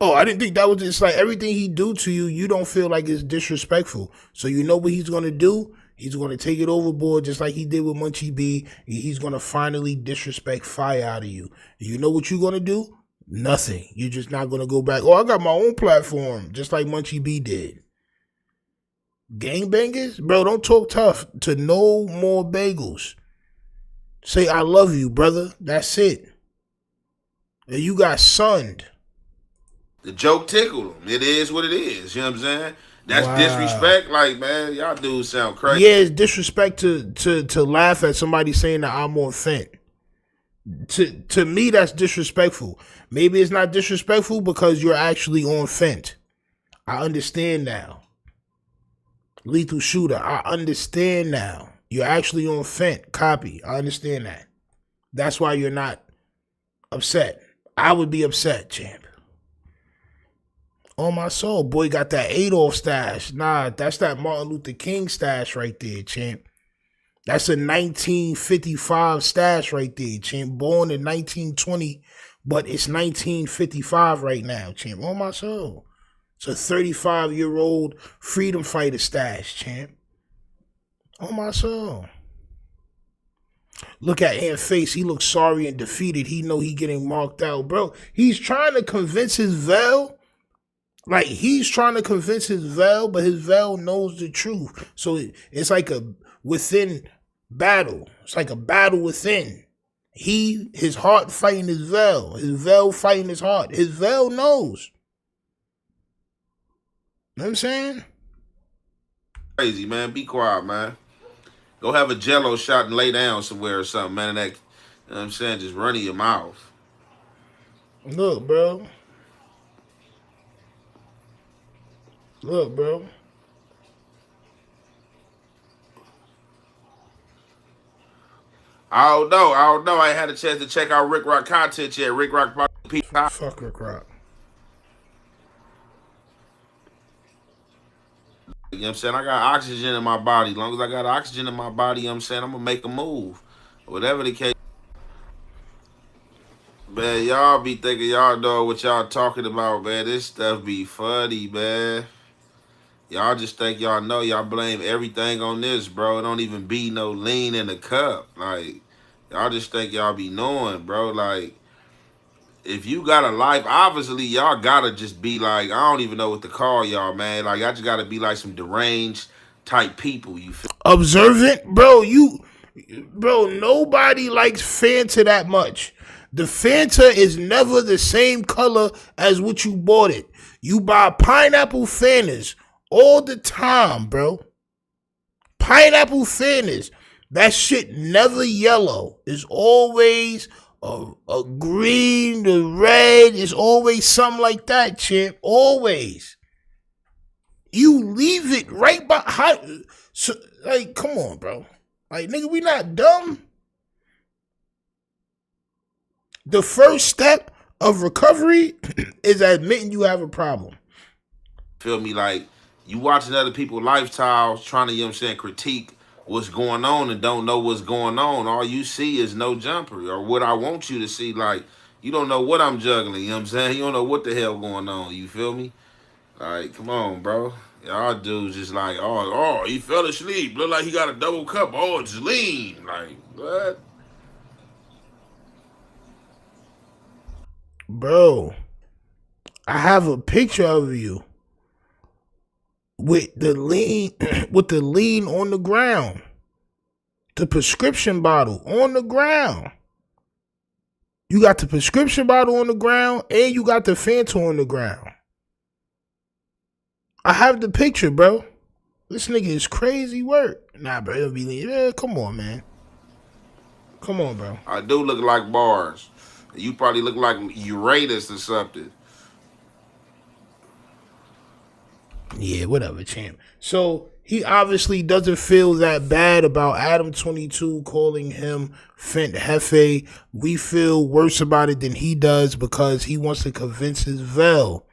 Speaker 1: Oh, I didn't think that was just like everything he do to you, you don't feel like it's disrespectful. So you know what he's going to do? He's going to take it overboard just like he did with Munchie B. He's going to finally disrespect fire out of you. You know what you're going to do? Nothing. You're just not going to go back. Oh, I got my own platform, just like Munchie B did. Gangbangers? Bro, don't talk tough to no more bagels. Say, I love you, brother. That's it. And you got sunned.
Speaker 9: The joke tickled him. It is what it is. You know what I'm saying? That's disrespect. Like, man, y'all dudes sound crazy.
Speaker 1: Yeah, it's disrespect to laugh at somebody saying that I'm on Fent. To me, that's disrespectful. Maybe it's not disrespectful because you're actually on Fent. I understand now. Lethal Shooter, I understand now. You're actually on Fent. Copy. I understand that. That's why you're not upset. I would be upset, champ. On my soul, boy got that Adolf stash. Nah, that's that Martin Luther King stash right there, champ. That's a 1955 stash right there, champ. Born in 1920, but it's 1955 right now, champ. On my soul. It's a 35-year-old freedom fighter stash, champ. On my soul. Look at Ant Face. He looks sorry and defeated. He know he getting marked out, bro. He's trying to convince his Vel. Like, he's trying to convince his Vel, but his Vel knows the truth. So it's like a within battle. It's like a battle within. His heart fighting his Vel fighting his heart. His Vel knows. You know what I'm saying?
Speaker 9: Crazy, man. Be quiet, man. Go have a Jello shot and lay down somewhere or something, man. And that, you know what I'm saying? Just running your mouth.
Speaker 1: Look, bro. Look, bro.
Speaker 9: I don't know. I ain't had a chance to check out Rick Rock content yet. Rick Rock.
Speaker 1: Fuck Rick Rock.
Speaker 9: You know what I'm saying? I got oxygen in my body. As long as I got oxygen in my body, you know what I'm saying? I'm going to make a move. Whatever the case. Man, y'all be thinking y'all know what y'all talking about, man. This stuff be funny, man. Y'all just think y'all know. Y'all blame everything on this, bro. It don't even be no lean in the cup. Like, y'all just think y'all be knowing, bro. Like, if you got a life, obviously y'all gotta just be like, I don't even know what to call y'all, man. Like, y'all just gotta be like some deranged type people. You feel?
Speaker 1: Observant, bro. Nobody likes Fanta that much. The Fanta is never the same color as what you bought it. You buy pineapple Fantas all the time, bro. Pineapple Fantas. That shit never yellow. It's always a green, the red. It's always something like that, champ. Always. You leave it right behind. So, like, come on, bro. Like, nigga, we not dumb. The first step of recovery is admitting you have a problem.
Speaker 9: Feel me? Like, you watching other people's lifestyles, trying to, you know what I'm saying, critique what's going on and don't know what's going on. All you see is no jumper, or what I want you to see. Like, you don't know what I'm juggling, you know what I'm saying? You don't know what the hell going on, you feel me? Like, come on, bro. Y'all dudes just like, oh, he fell asleep. Look like he got a double cup. Oh, it's lean. Like, what?
Speaker 1: Bro, I have a picture of you with the lean on the ground. The prescription bottle on the ground. You got the prescription bottle on the ground and you got the Fanta on the ground. I have the picture, bro. This nigga is crazy work. Nah, bro, it'll be yeah, come on, man. Come on, bro.
Speaker 9: I do look like bars. You probably look like Uranus or something.
Speaker 1: Yeah, whatever, champ. So he obviously doesn't feel that bad about ADAM22 calling him Fent Hefe. We feel worse about it than he does because he wants to convince his Vel.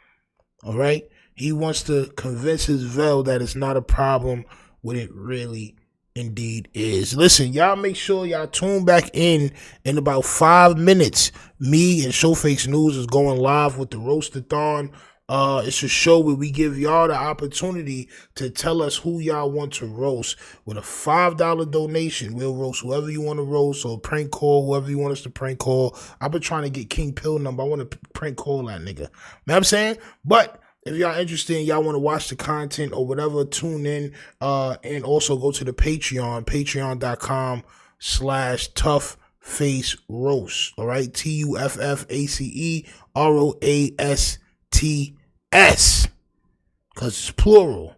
Speaker 1: All right? He wants to convince his Vel that it's not a problem when it really indeed is. Listen, y'all make sure y'all tune back in about 5 minutes. Me and Showface News is going live with the Roastathon. It's a show where we give y'all the opportunity to tell us who y'all want to roast. With a $5 donation, we'll roast whoever you want to roast, or prank call whoever you want us to prank call. I've been trying to get King Pill number. I want to prank call that nigga. You know what I'm saying? But if y'all interested and y'all want to watch the content or whatever, tune in and also go to the Patreon, patreon.com/toughfaceroast. All right, TUFFACEROASTS, because it's plural.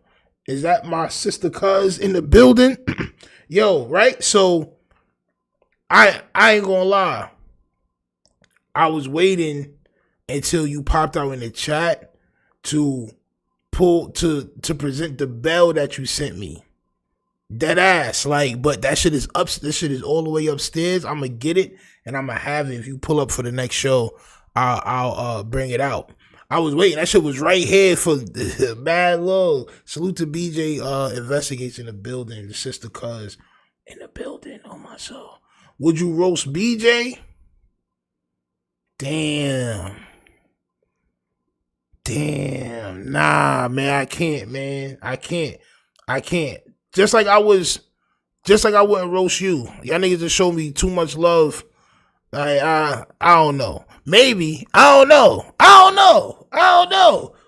Speaker 1: Is that my sister cuz in the building? Yo, right? So I ain't gonna lie. I was waiting until you popped out in the chat to present the bell that you sent me. Dead ass, like, but that shit is up. This shit is all the way upstairs. I'm gonna get it and I'm gonna have it. If you pull up for the next show, I'll bring it out. I was waiting. That shit was right here for bad low. Salute to BJ Investigates in the building. The sister cuz in the building. Oh my soul. Would you roast BJ? Damn, nah, man, I can't, man. I can't. Just like I wouldn't roast you. Y'all niggas just show me too much love. I don't know. Maybe. I don't know.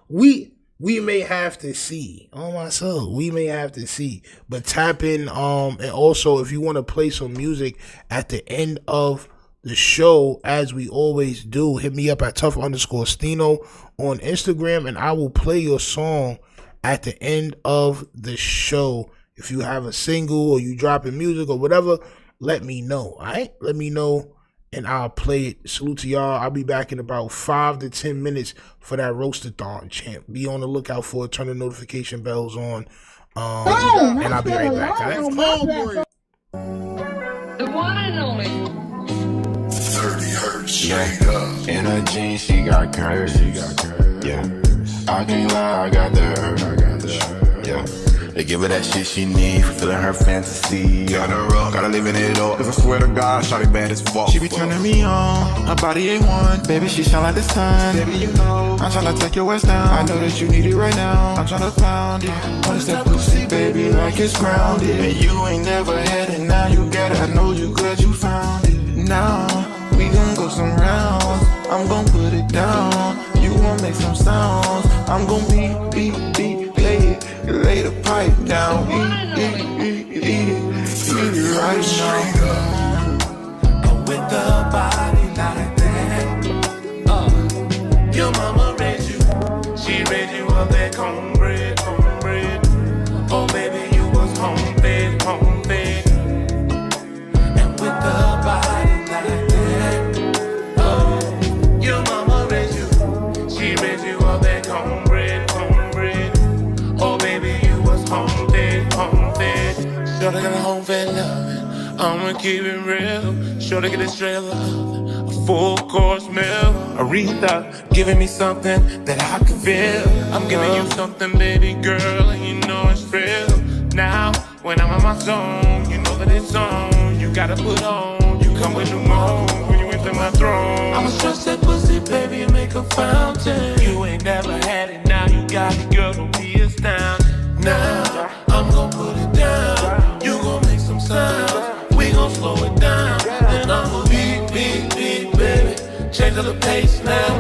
Speaker 1: We may have to see. Oh my soul. We may have to see. But tap in, and also if you want to play some music at the end of the show, as we always do, hit me up at tough_Stino on Instagram, and I will play your song at the end of the show. If you have a single or you dropping music or whatever, let me know. All right, let me know and I'll play it. Salute to y'all. I'll be back in about 5 to 10 minutes for that Roastathon, champ. Be on the lookout for it. Turn the notification bells on, and I'll be right back. All right?
Speaker 10: The one and only
Speaker 11: 30 hertz straight up. In her jeans, she got curves. Yeah. I can't lie, I got the herb. Yeah. They give her that shit she need, fulfilling her fantasy. Gotta live in it all. Cause I swear to God, shawty bad as fuck. She be turning me on, her body A1. Baby, she shine like the sun. Baby, you know, I'm tryna take your ass down. I know that you need it right now. I'm tryna pound it. Punch that pussy, baby, like it's grounded. And you ain't never had it, now you get it. I know you glad you found it. Now, we gon' go some rounds. I'm gon' put it down. You gon' make some sounds. I'm gon' beat, lay the pipe down. Eat it right now.
Speaker 12: With the body like that.
Speaker 2: up that cornbread, cornbread. Oh, baby, you was home fed, home fed. And with the body like that, oh, your mama raised you. She raised you up that cornbread, cornbread. Oh, baby, you was home fed, home fed. Shorty got a home fed loving. I'ma keep it real. Shorty get a straight love, a full course meal. Aretha giving me something that I can feel. I'm giving you something, baby girl, and you know it's real. Now, when I'm on my zone, you know that it's on. You gotta put on, you come with new modes when you enter my throne. I'ma stretch that pussy, baby, and make a fountain. You ain't never had it, now you got it, girl, don't be astounded. Now, I'm gon' put it down, you gon' make some sounds. We gon' slow it down, then I'ma beat, beat, beat, baby. Change up the pace now,